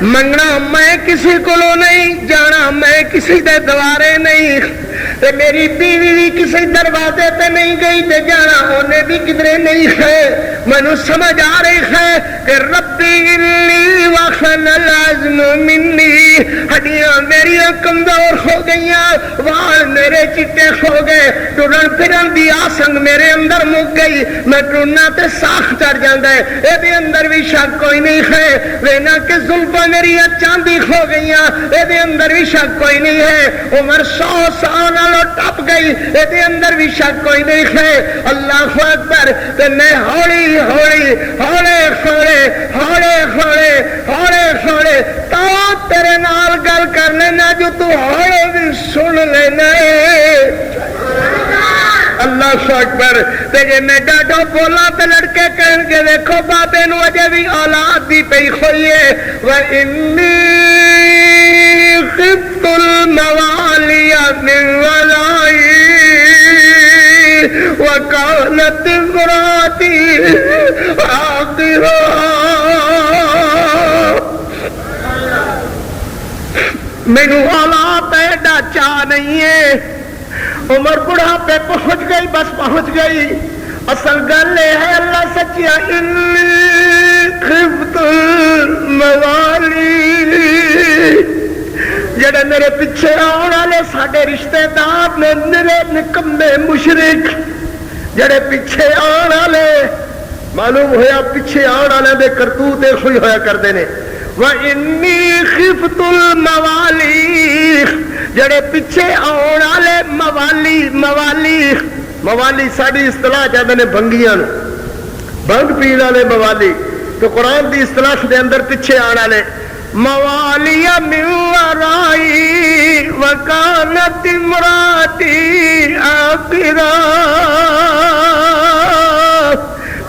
منگنا میں کسی کو نہیں جانا میں کسی دے دوارے نہیں تے میری بیوی بھی کسی دروازے پہ نہیں گئی تے جانا ہونے بھی کدھرے نہیں ہے مینوں سمجھ آ رہی ہے کہ ربی انی وخن العظم منی ہڈیاں میری کمزور ہو گئیاں وال میرے چٹے ہو گئے ٹرن پھرن دی آسنگ میرے اندر مک گئی میں ٹرنا تے ساخ چڑھ جاندا ہے اے دے اندر بھی شک کوئی نہیں ہے وینا کہ زلفاں میری چاندی ہو گئیاں اے دے اندر بھی شک کوئی نہیں ہے عمر 100 سال ٹپ گئی یہ اندر بھی شک کوئی نہیں ہے اللہ اکبر تے میں ہولی ہولی ہولے کھولے ہولے کھولے ہولے کھولے تو تیرے نال گل کر لینا جو تو ہولے بھی سن لینا ہے اللہ اکبر تے جے میں ڈاڈو بولا تے لڑکے کہن کے دیکھو بابے نو اجے بھی اولاد دی پئی ہوئی ہے و انی خفت الموالی من ورائی وکانت امراتی عاقرا مینوں اولاد ایڈا چاہ نہیں ہے عمر بڑھاپے پہنچ گئی بس پہنچ گئی اصل گل یہ ہے اللہ سچیا انی خفت الموالی جڑے میرے پیچھے آنے والے ساڈے رشتے دار نے نرے نکمے مشرک جڑے پیچھے آنے والے معلوم ہویا پیچھے آن والے دے کرتوت ایسو ہی ہویا کرتے ہیں. وَإِنِّي خِفْتُ الْمَوَالِي جڑے پیچھے آن والے موالی ساری اصطلاح چاہتے ہیں بھنگیاں بھنگ پین والے موالی. تو قرآن کی اصطلاح دے اندر پیچھے آن والے موالی من ورائی وکانت امراتی آخرا.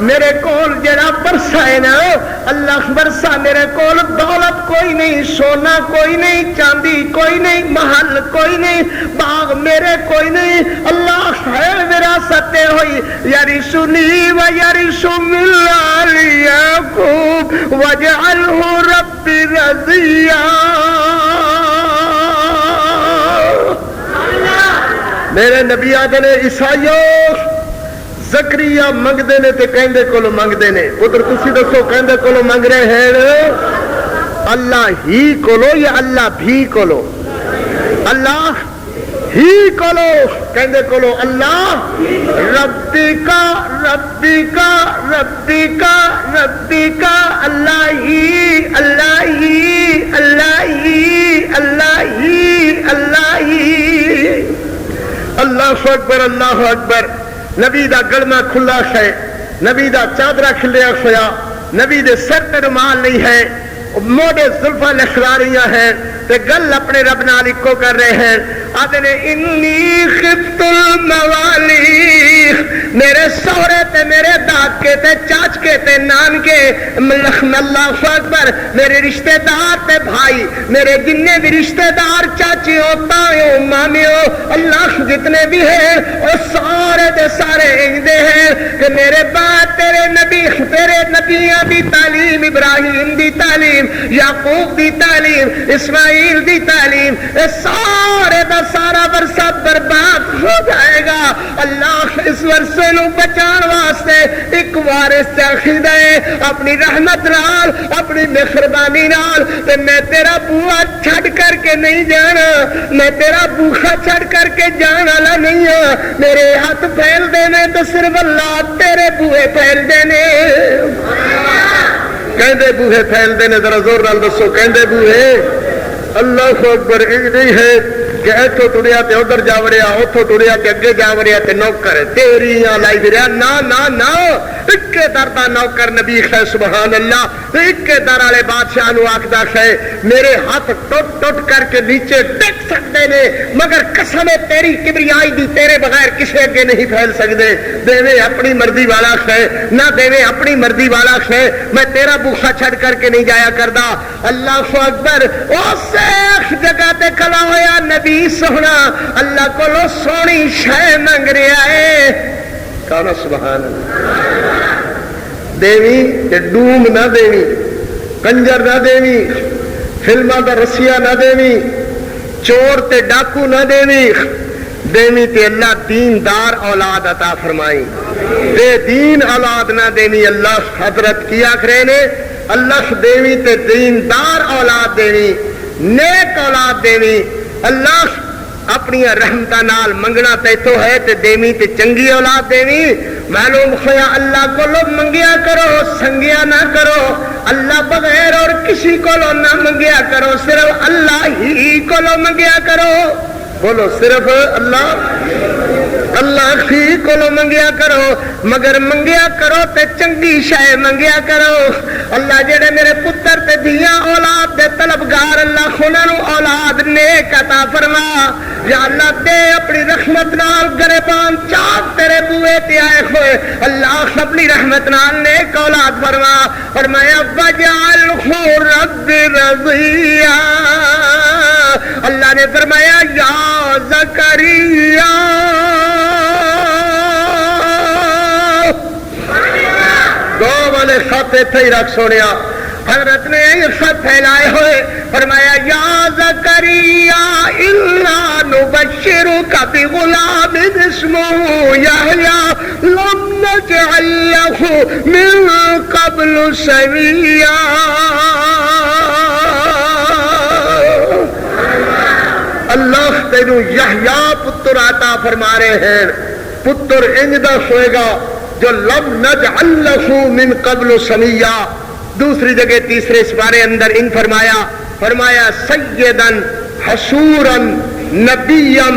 میرے کول جڑا برسا ہے نا اللہ برسا میرے کول دولت کوئی نہیں، سونا کوئی نہیں، چاندی کوئی نہیں، محل کوئی نہیں، باغ میرے کوئی نہیں. اللہ ہے وراثت ہوئی یرثنی و یرث من آل یعقوب واجعلہ ربی رضیا. میرے نبی آدھے نے عیسائیوں زکریا منگتے نے تے کہندے کولو منگتے نے. پتر تسی دسو کہندے کولو منگ رہے ہیں اللہ ہی کولو یا اللہ بھی کولو؟ اللہ ہی کولو. کہندے کولو اللہ ربی کا ربی کا ربی کا ربی کا اللہ ہی اللہ ہی اللہ ہی اللہ ہی اللہ ہی. اللہ اکبر اللہ اکبر. نبی دا گلما کھلا ہے، نبی دا چادرہ کھلیا ہویا، نبی دے سر تے رومال نہیں ہے، موڑے زلفاں لکھلا رہی ہیں تے گل اپنے رب نال اکو کر رہے ہیں. آدھے نے انی خفت الموالی میرے سہرے تے میرے دادکے تے چاچکے تے نانکے اللہ اکبر میرے رشتہ دار تے بھائی میرے جننے بھی رشتہ دار چاچیوں تایوں مامیوں اللہ جتنے بھی ہیں وہ سارے دے سارے اندے ہیں کہ میرے بعد تیرے نبیوں دی تعلیم، ابراہیم دی تعلیم، یعقوب دی تعلیم، اسماعیل دی تعلیم، سارے دا سارا ورثہ برباد ہو جائے گا. اللہ اس ورثے نو بچان واسطے ایک وارث چاہیے دے اپنی رحمت نال اپنی مہربانی نال. تے میں تیرا بوہا چھڈ کر کے نہیں جانا، میں تیرا بوہا چھڈ کر کے جان والا نہیں ہوں. میرے ہاتھ پھیل دینے تو صرف اللہ تیرے بوہے پھیل دینے. کہندے بوہے پھیل دینے ذرا زور نال دسو کہندے بوہے. اللہ اکبر. نہیں ہے کہ اتو ٹریا تے ادھر جا وڑیا، اتو ٹریا تے اگے جا وڑیا تے نوکر تیریاں لائی پھریا. نا نا نا اکے در دا نوکر نبی ہے سبحان اللہ. اکے در والے بادشاہ نو آکھدا ہے میرے ہاتھ ٹوٹ ٹوٹ کر کے نیچے ڈگ سکتے نے مگر قسم تیری کبریائی دی تیرے بغیر کسے اگے نہیں پھیل سکتے. دیوے اپنی مرضی والا ہے نہ دیوے اپنی مرضی والا ہے، میں تیرا بوکھا چھڑ کر کے نہیں جایا کردا. اللہ اکبر. اس جگہ تے کھڑا ہویا نبی سونا اللہ کو سونی شے منگ رہا ہے. کہنا سبحان اللہ. دیوی تے ڈوم نہ دیوی، کنجر نہ دیوی، فلماں دا رسیا نہ دیوی، چور تے ڈاکو نہ دیوی. دیوی تے اللہ دیندار اولاد عطا فرمائی. بے دین اولاد نہ دیوی. اللہ حضرت کیا کرے نے اللہ دیوی تے دیندار اولاد دیوی، نیک اولاد دیوی. اللہ اپنی رحمتہ نال منگنا تیتو ہے تے دیوی تے چنگی اولاد دیوی. معلوم ہویا اللہ کو لو منگیا کرو سنگیا نہ کرو. اللہ بغیر اور کسی کو لو نہ منگیا کرو، صرف اللہ ہی کو لو منگیا کرو. بولو صرف اللہ ہی کو لو منگیا کرو. مگر منگیا کرو تے چنگی شے منگیا کرو. اللہ جڑے میرے پتر تے دھیاں اولاد دے طلبگار اللہ انہاں نو اولاد نیک عطا فرما. یا اللہ دے اپنی رحمت نال گریبان چاک تیرے بوئے تے آئے ہوئے اللہ اپنی رحمت نال نیک اولاد فرما. اور میں وجعلہ رب رضیا. اللہ نے فرمایا یا زکریا دو والے خط اتنے ہی رکھ سوڑیا. حضرت نے خط پھیلائے ہوئے فرمایا یا زکریا انا نبشرک بغلام اسمہ یحییٰ لم نجعل لہ من قبل سمیہ. اللہ تینو یحییٰ پتر عطا فرما رہے ہیں. پتر انج دا ہوئے گا جو لم نجعل له من قبل سمیا. دوسری جگہ تیسرے سپارے اندر ان فرمایا سیدن حسورا نبیا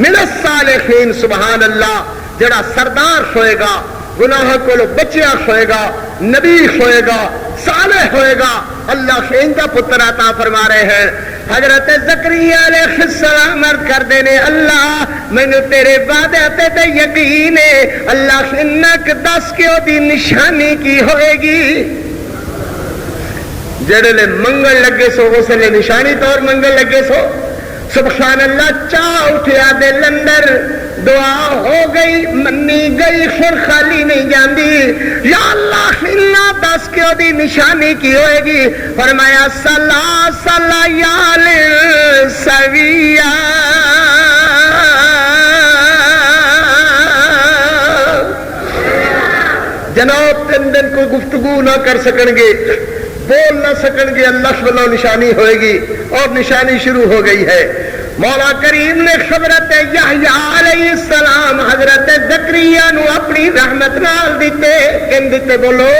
من الصالحین. سبحان اللہ. جڑا سردار ہوئے گا، گناہ کو بچیا ہوئے گا، نبی ہوئے گا، صالح ہوئے گا، اللہ سے ان کا پتر عطا فرما رہے ہیں. حضرت زکریا علیہ السلام عرض کر دینے اللہ مینوں تیرے وعدے تے یقین ہے. اللہ سے نک دس کے دی نشانی کی ہوئے گی. جڑے لے منگل لگے سو اس لے نشانی طور منگل لگے سو. سبحان اللہ. چاہ اٹھیا دے لندر دعا ہو گئی منی گئی پھر خالی نہیں جاندی. یا اللہ اللہ دس کے دی نشانی کی ہوئے گی. فرمایا سلا یال سویا. جناب 3 دن کو گفتگو نہ کر سکیں گے، بول نہ سکیں گے، اللہ والوں نشانی ہوئے گی. اور نشانی شروع ہو گئی ہے. مولا کریم نے حضرت یحییٰ علیہ السلام حضرت زکریا نو اپنی رحمت نال دیتے. کن دیتے بولو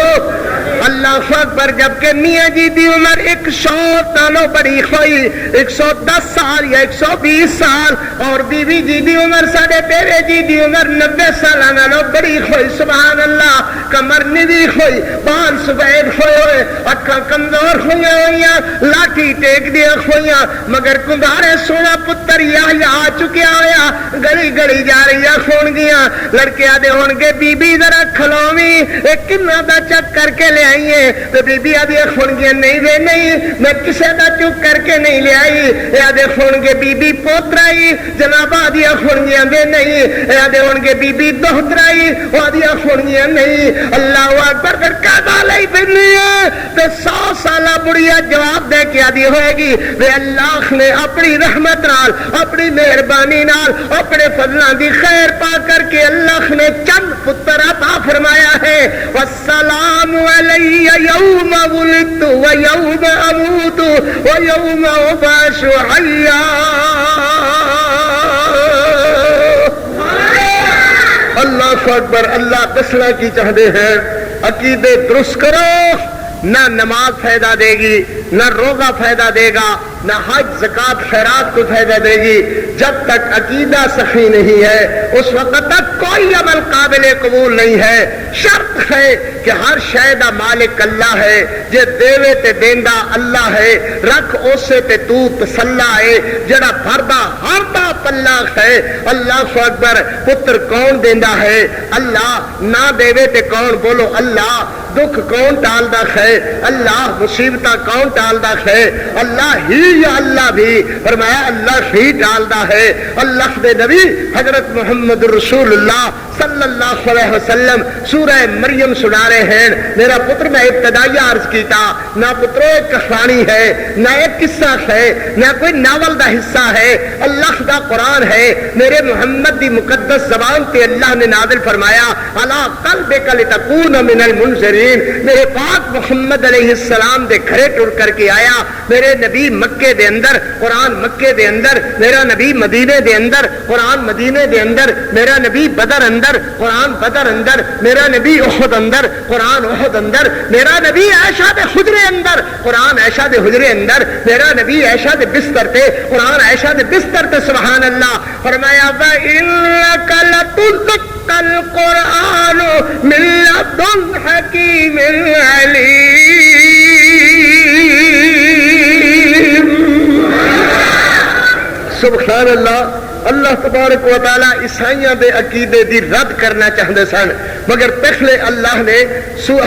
اللہ اکبر. جبکہ میاں جی دی عمر 100 نالوں بڑی ہوئی، 110 سال یا 120 سال، اور بیوی جی دی عمر ساڑھے تیرے جی دی عمر 90 سال نالوں بڑی ہوئی. سبحان اللہ. کمر نوی ہوئی، بال سفید ہوئے، اکھاں کمزور ہوئی ہوئیاں، لاٹھی ٹیک دیا ہوئیاں، مگر کندھارے سونا پتر یحییٰ آ چکیا ہویا. گلی گلی جا رہی خون گیا. لڑکے آدھے ہون گے بی بی ذرا کھلومی ایک کنہ دا چک کر کے لے آئیے. تو بی بی آدھے خون گیا نہیں دے نہیں میں کسے دا چک کر کے نہیں لے آئی. آدھے خون گے بی بی پوترائی. جناب آدھے خون گیا دے نہیں. آدھے خون گے بی بی دوہترائی. آدھے خون گیا نہیں. اللہ اکبر. کر کعبہ لئی بنی ہے تو 100 سالہ بڑھیا جواب دے کے آدھی ہوئے گی وے اللہ نے اپنی رحمت نال اپنی مہربانی نال اپنے فضلاں دی خیر پا کر کے اللہ نے چند پتر عطا فرمایا ہے. والسلام علی یوم ولدت و یوم اموت و یوم ابعث حیا. اللہ اکبر. اللہ دسنا کی چاہتے ہیں عقیدے درست کرو. نہ نماز فائدہ دے گی، نہ روزہ فائدہ دے گا، نہ حج زکات خیرات کو فائدہ دے گی. جب تک عقیدہ صحیح نہیں ہے اس وقت تک کوئی عمل قابل قبول نہیں ہے. شرط ہے کہ ہر شے دا مالک اللہ ہے. جے دیوے تے دیندا اللہ ہے. رکھ اسے تے تو تسلا ہے. جڑا بھردا ہر دا پلہ ہے. اللہ اکبر. پتر کون دیندا ہے؟ اللہ. نہ دیوے تے کون؟ بولو اللہ. دکھ کون ٹالدا ہے؟ اللہ. مصیبتاں کون ٹالدا ہے؟ اللہ ہی یا اللہ بھی؟ فرمایا اللہ ہی ٹالدا ہے. اللہ دے نبی حضرت محمد رسول اللہ صلی اللہ علیہ وسلم سورہ مریم سنا رہے ہیں. میرا پتر میں ابتدائی عرض کیتا نہ پترو ایک کہانی ہے، نہ ایک قصہ ہے، نہ کوئی ناول دا حصہ ہے. اللہ دا قرآن ہے. میرے محمد دی مقدس زبان تے اللہ نے نازل فرمایا علی قلبک لتکون من المنذرین. میرے پاک محمد علیہ السلام دے گھرے ٹر کر کے آیا. میرے نبی مکے دے اندر، قرآن مکے دے اندر. میرا نبی مدینے دے اندر، قرآن مدینے دے اندر. میرا نبی بدر اندر، قرآن بدر اندر. میرا نبی احد اندر، قرآن احد اندر. میرا نبی عائشہ دے حجرے اندر، قرآن عائشہ دے حجرے اندر. میرا نبی عائشہ دے بستر تے، قرآن عائشہ دے بستر تے. سبحان اللہ. فرمایا وَإِنَّكَ لَتُلْقَى الْقُرْآنُ مِن لَّدُنْ حَكِيمٍ عَلِيمٍ. سبحان اللہ. اللہ تبارک و تعالی عیسائیاں دے عقیدے دی رد کرنا چاہتے سن، مگر پہلے اللہ نے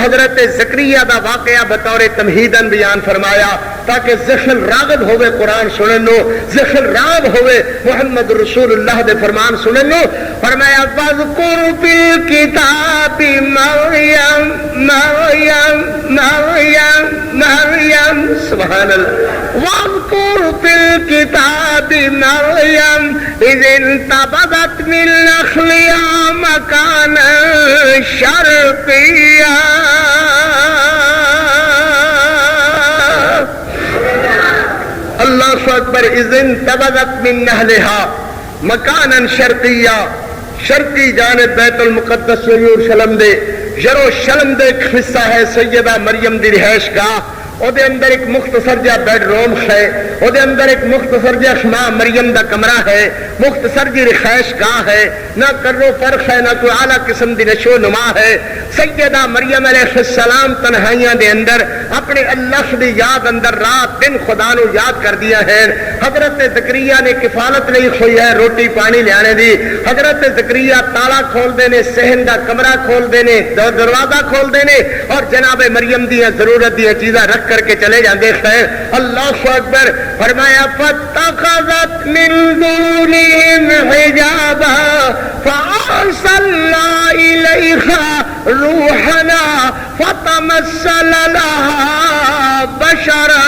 حضرت زکریا دا واقعہ بطور تمہیدن بیان فرمایا تاکہ ذہن راغب ہوئے قرآن سنن نو، ذہن راغب ہوئے محمد رسول اللہ دے فرمان سنن نو. فرمایا وَاذْكُرْ فِي الْكِتَابِ مَرْيَمَ مَرْيَمَ مَرْيَم مَرْيَم. سبحان اللہ. وَاذْكُرْ فِي الْكِتَابِ مَرْيَمَ إِذِ انْتَبَذَتْ مِنْ أَهْلِهَا مَكَانًا شَرْقِيًّا. اللہ اکبر. إِذِ انْتَبَذَتْ مِنْ أَهْلِهَا مَكَانًا شَرْقِيًّا. شرقی جانب بیت المقدس یروشلم دے یروشلم دے ایک حصہ ہے سیدہ مریم دی رہائش گاہ، او دے اندر ایک مختصر جا بیڈ روم ہے، او دے اندر ایک مختصر جا ماں مریم دا کمرہ ہے، مختصر جی رہائش گاہ ہے، نہ کرو فرق ہے، نہ کوئی اعلیٰ قسم دی نشو نما ہے۔ سیدہ مریم علیہ السلام تنہائیاں دے اندر اپنے اللہ دی یاد اندر رات دن خدا نو یاد کر دیا ہے۔ حضرت زکریا نے کفالت نہیں ہوئی ہے روٹی پانی لے آنے دی، حضرت زکریا تالا کھول دینے، صحن دا کمرہ کھول دینے، دروازہ کھول دینے اور جناب مریم دیا ضرورت دیا چیزاں رکھ کر کے چلے جاندے ہیں۔ اللہ اکبر، فرمایا فاتخذت من دونہم حجابا فارسلنا الیہا روحنا فتمثل لها بشرا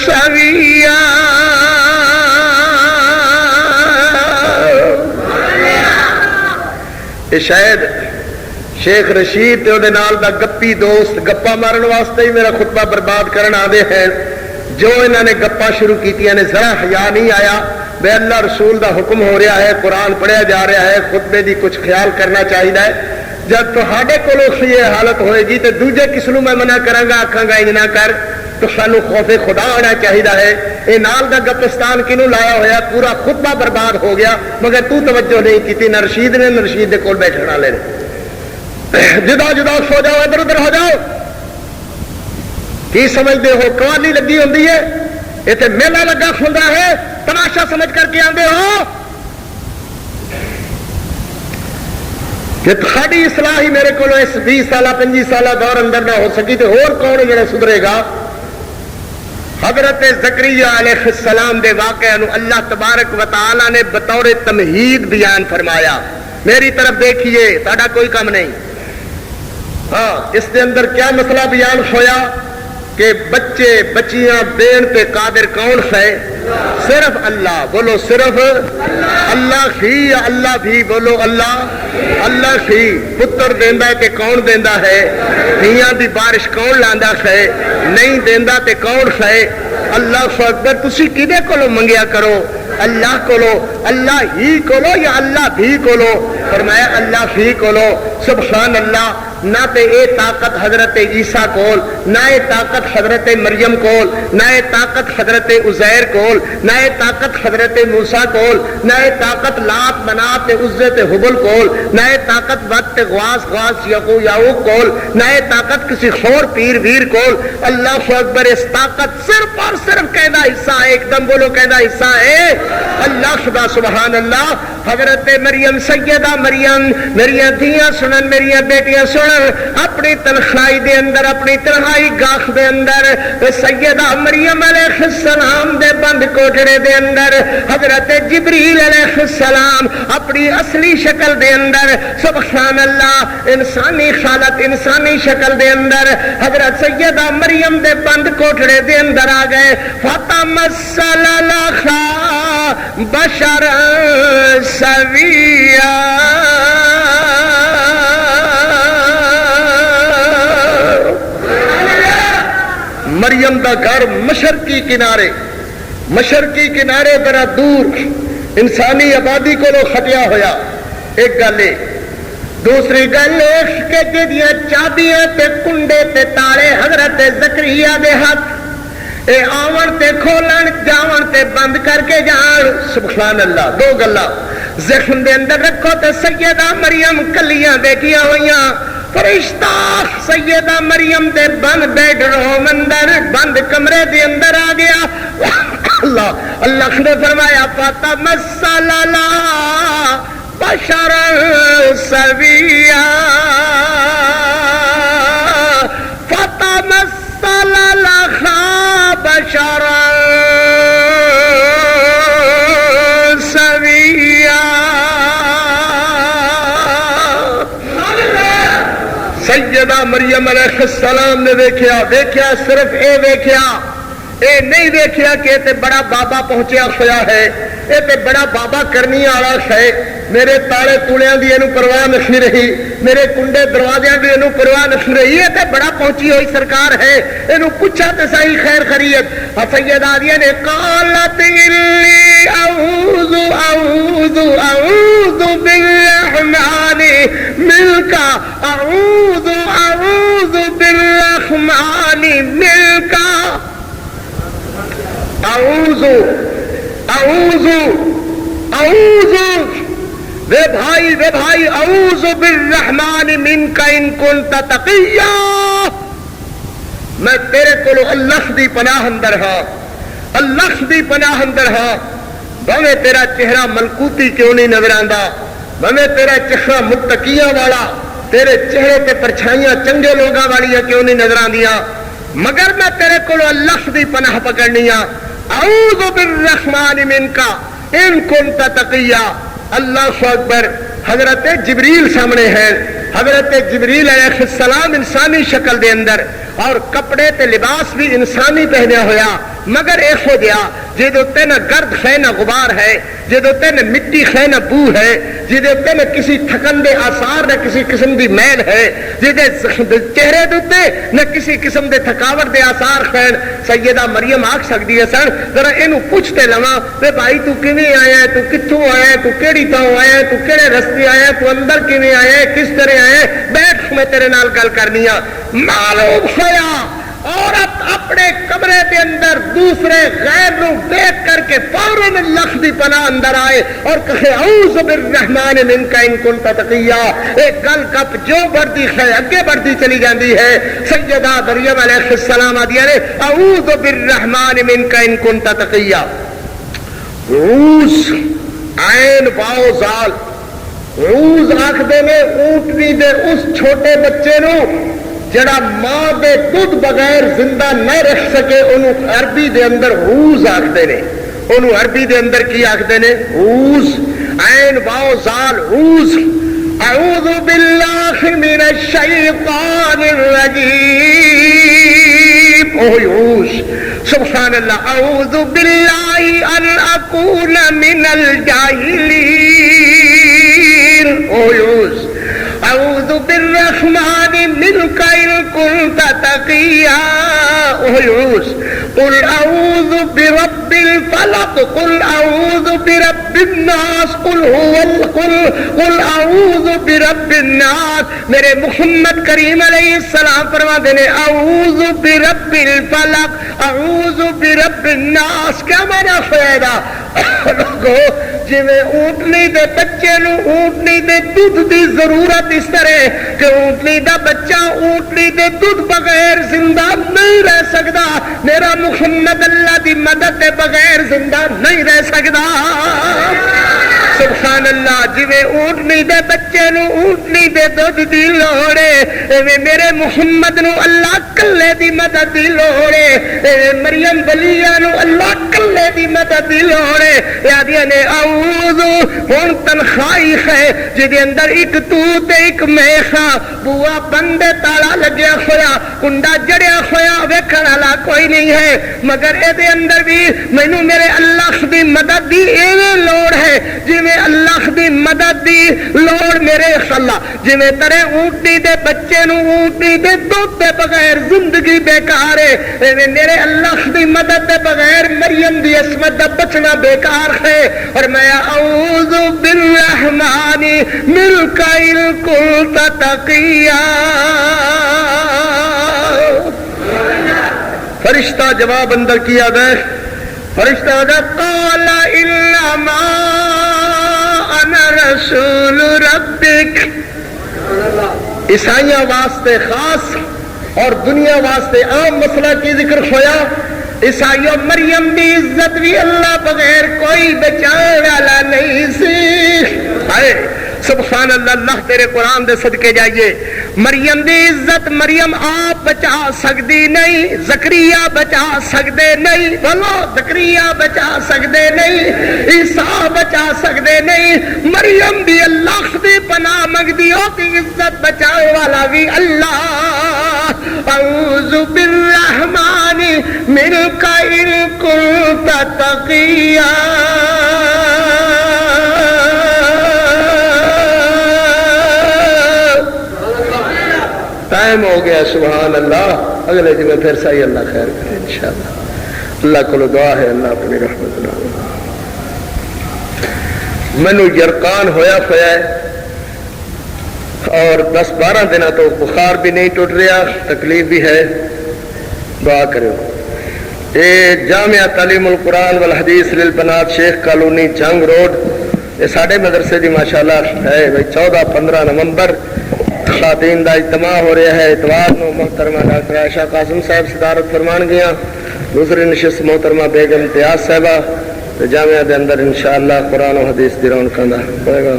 سویا۔ شاید شیخ رشید تے اودے نال دا گپی دوست گپا مارن واسطے ہی میرا خطبہ برباد کرن آدے ہیں۔ جو انہوں نے گپا شروع کیتیاں نے ذرا حیا نہیں آیا، بے اللہ رسول دا حکم ہو رہا ہے، قرآن پڑھیا جا رہا ہے، خطبے دی کچھ خیال کرنا چاہیے۔ جب تہاڈے کولوں یہ حالت ہوئے گی تو دوجے کس نوں میں منع کراں گا، آکھاں گا انج نہ کر، تو سانو خوف خدا ہونا چاہیے ہے۔ اے نال دا گپستان کنوں لایا ہویا، پورا خطبہ برباد ہو گیا، مگر تو توجہ نہیں کیتی، نہ رشید نے نہ رشید دے کول بیٹھن والے نے۔ جدا جدا سو جاؤ، ادھر ادھر ہو جاؤ۔ کی سمجھتے ہو قوالی لگی ہوندی ہے، اتنے میلہ لگا کھلدا ہے، تماشا سمجھ کر کے آندے ہو کہ تھوڑی اصلاح ہی میرے کو اس 20 سالہ 25 سالہ دور اندر نہ ہو سکی تو اور کون ہے جڑا سدھرے گا؟ حضرت زکریا علیہ السلام دے واقعہ نو اللہ تبارک و تعالی نے بطور تمہید بیان فرمایا۔ میری طرف دیکھیے، تہاڈا کوئی کام نہیں۔ ہاں، اس کے اندر کیا مسئلہ بیان ہویا کہ بچے بچیاں دین تے قادر کون ہے؟ صرف اللہ، بولو صرف اللہ ہی، یا اللہ بھی بولو اللہ ہی۔ پتر دیندا ہے تے کون دیندا ہے؟ دھیاں دی بارش کون لاندا ہے؟ نہیں دیندا تے کون ہے؟ اللہ اکبر۔ تسی کدے کولو منگیا کرو؟ اللہ کولو، اللہ ہی کولو یا اللہ بھی کولو؟ فرمایا اللہ ہی کولو۔ سبحان اللہ۔ نہ تے اے طاقت حضرت عیسیٰ کول، نہ اے طاقت حضرت مریم کول، نہ اے طاقت حضرت عزیر کول، نہ اے طاقت حضرت موسیٰ کول، نہ اے طاقت لات منات عزے تے حبل کول، نہ اے طاقت وقت غواس یعقوب کول، نہ اے طاقت کسی خور پیر ویر کول۔ اللہ اکبر۔ اس طاقت صرف اور صرف کہنا حصہ ہے، ایک دم بولو کہنا حصہ ہے اللہ خدا۔ سبحان اللہ۔ حضرت مریم، سیدہ مریم، میریاں دھیاں سنن، میریاں بیٹیاں سنن، اپنی تنخوائی دے اندر، اپنی تنہائی گاہ دے اندر سیدہ مریم علیہ السلام دے بند کوٹڑے دے اندر حضرت جبریل علیہ السلام اپنی اصلی شکل دے اندر، سبحان اللہ، انسانی حالت انسانی شکل دے اندر حضرت سیدہ مریم دے بند کوٹڑے دے اندر آ گئے۔ فتمثل لها بشرا سویا۔ مریم دا گھر مشرقی کنارے بڑا دور، انسانی آبادی کو لو کھٹیا ہویا۔ ایک گل ہے، دوسری گل کہ جدیاں چابیاں تے کنڈے تے تالے حضرت زکریا دے ہاتھ، اے آون تے کھولن، جاون تے بند کر کے جان۔ سبحان اللہ۔ دو گلاں ذہن دے اندر رکھو تے سیدہ مریم کلیاں بیٹھیاں ہوئیاں، فرشتہ سیدہ مریم دے بند بیڈ روم اندر، بند کمرے دے اندر آ گیا۔ اللہ نے فرمایا فتمثل لها بشرا سویا۔ فتمثل لها بشرا سویا۔ سیدہ مریم علیہ السلام نے دیکھیا صرف اے دیکھیا اے نہیں دیکھیا کہ تے بڑا بابا پہنچیا ہویا ہے، اے تے بڑا بابا کرنی والا ہے، میرے تالے تولیاں دی اینو پرواہ نہیں رہی، میرے کنڈے دروازیاں دی اینو پرواہ نہیں رہی، اے تے بڑا پہنچی ہوئی سرکار ہے، اینو پوچھا تے صحیح خیر خیریت۔ سیدہ عالیہ نے قالت انی اعوذ اعوذ اعوذ بالرحمن منک اعوذ اعوذ بالرحمن منک اعوذ اعوذ اعوذ وے بھائی اعوذ بالرحمن منک ان کنت تقیا، میں تیرے کو اللہ دی پناہ اندر ہاں، اللہ دی پناہ اندر ہاں، بھویں تیرا چہرہ ملکوتی کیوں نہیں نظر آندا، بھویں تیرا چہرہ متقیاں والا، تیرے چہرے تے پرچھائیاں چنگے لوگاں والیاں کیوں نہیں نظر آندیاں، مگر میں تیرے کو اللہ دی پناہ پکڑنی ہاں۔ اعوذ بالرحمن منک ان کنت تقیا، اللہ اکبر۔ حضرت جبریل سامنے ہے، حضرت جبریل علیہ السلام انسانی شکل دے اندر اور کپڑے تے لباس بھی انسانی پہنیا ہویا، مگر ایک ہو گیا جدو تے نہ گرد ہے نہ غبار ہے، جدو تے نہ مٹی ہے نہ بو ہے، جدو تے نہ کسی تھکن دے آثار نہ کسی قسم دی میل ہے، جدے چہرے دے نہ کسی قسم دے تھکاوٹ دے آثار ہیں۔ سیدہ مریم آکھ سکتی ہے سن ذرا اینو پوچھتے لواں وے بھائی تو کیویں آیا ہے، تو کتھوں آیا ہے، تو کیڑی تھاں آیا ہے، تو کیڑے رستے آیا ہے، تو اندر کیویں آیا ہے، کس طرح آیا ہے، بیٹھ میں تیرے نال گل کرنی آ۔ معلوم ہویا عورت اپنے کمرے کے اندر دوسرے غیر نو دیکھ کر کے فوراً اللہ دی پناہ اندر آئے اور کہے اعوذ بالرحمن منک ان کنت تقیا۔ ایک گل گپ جو بڑھتی ہے اگے بڑھتی چلی جاندی ہے۔ سیدہ مریم علیہ السلام آدیا نے اعوذ بالرحمن منک ان کنت تقیا۔ عوذ عین واو زال، عوذ آکھدے نے اونٹنی دے اس چھوٹے بچے نو جڑا ماں دے دودھ بغیر زندہ نہ رکھ سکے، انہوں عربی دے اندر عوذ آکھدے نے، انہوں عربی دے اندر کی آکھدے نے عوذ عین واو زال عوذ۔ اعوذ باللہ من الشیطان الرجیم، اوہ عوذ سبحان اللہ۔ اعوذ باللہ ان اکون من الجاہلین، اوہ عوذ۔ اعوذ بالرحمن منک ان کنت تقیا، اعوذ۔ قل اعوذ برب الفلق، قل اعوذ برب الناس، قل اعوذ برب الناس۔ میرے محمد کریم علیہ السلام فرماتے ہیں اعوذ برب الفلق، اعوذ برب الناس۔ کیا مانا فائدہ جی اونٹنی دے بچے نو اونٹنی دے دودھ دی ضرورت اس طرح کہ اونٹنی دا بچہ اونٹنی دے دودھ بغیر زندہ نہیں رہ سکتا، میرا محمد اللہ دی مدد دے بغیر زندہ نہیں رہ سکتا۔ سبحان اللہ۔ جی اونٹنی دے بچے نو اونٹنی دے دودھ دی لوڑ ہے، میرے محمد نو اللہ کلے دی مدد دی لوڑ ہے، مریم بلیہ نو اللہ کلے دی مدد دی لوڑ ہے۔ یادیاں نے اعوذ ہن تنخواہی ہے جدے اندر ایک تو تے ایک میں ہاں، بوا بندے تالا لگیا ہویا، کنڈا جڑیا ہویا، ویکھن والا کوئی نہیں ہے، مگر اے دے اندر بھی مینوں میرے اللہ دی مدد دی ایویں لوڑ ہے جویں اللہ دی مدد دی لوڑ میرے اللہ، جویں ترے اونٹنی دے بچے نو اونٹنی دے دودھ دے بغیر زندگی بیکار ہے، ایویں میرے اللہ دی مدد دے بغیر مریم دی عصمت دا بچنا بیکار ہے۔ اور میں اعوذ بالرحمن منک ان کنت تقیا۔ فرشتہ جواب اندر کیا گئے، فرشتہ قال انما انا رسول ربک۔ عیسائیوں واسطے خاص اور دنیا واسطے عام مسئلہ کی ذکر ہویا۔ عیسائیوں مریم دی عزت بھی اللہ بغیر کوئی بچانے والا نہیں سی۔ سبحان اللہ۔ اللہ تیرے قرآن دے صدقے جائیے، مریم دی عزت مریم آپ بچا سکتی نہیں، زکریا بچا سکتے نہیں، بولو زکریا بچا سکتے نہیں، عیسیٰ بچا سکتے نہیں، مریم دی اللہ دی پناہ منگدی ہوتی عزت بچانے والا بھی اللہ۔ اعوذ بالرحمن منک ان کنت تقیا. ٹائم ہو گیا. سبحان اللہ. اگلے جمعے پھر صحیح. اللہ خیر کرے انشاءاللہ. اللہ کو دعا ہے اللہ اپنی رحمت نال. مینو یرقان ہویا ہے اور 10-12 دنوں تو بخار بھی نہیں ٹوٹ رہا, تکلیف بھی ہے. دعا کرو. یہ جامعہ تعلیم القرآن والحدیث للبنات شیخ کالونی جنگ روڈ, یہ ساڑھے مدرسے دی ماشاءاللہ ہے بھائی. 14-15 نومبر خواتین دا اجتماع ہو رہا ہے. اتوار نو محترمہ ڈاکٹر عائشہ قاسم صاحب صدارت فرمان گیا. دوسری نشست محترمہ بیگم امتیاز صاحبہ. جامعہ دے اندر انشاءاللہ قرآن و حدیث دی رونقاں دا ہوئے گا.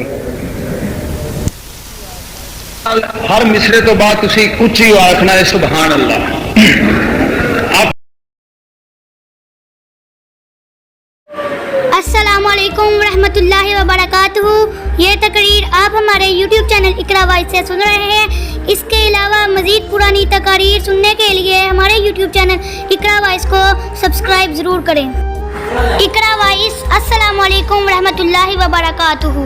ہر مصرے تو بعد تسی اچھی آخنا ہے سبحان اللہ. السلام علیکم ورحمۃ اللہ وبرکاتہ. یہ تقریر آپ ہمارے یوٹیوب چینل اقرا وائس سے سن رہے ہیں. اس کے علاوہ مزید پرانی تقاریر سننے کے لیے ہمارے یوٹیوب چینل اقرا وائس کو سبسکرائب ضرور کریں. اقرا وائس. السلام علیکم ورحمۃ اللہ وبرکاتہ.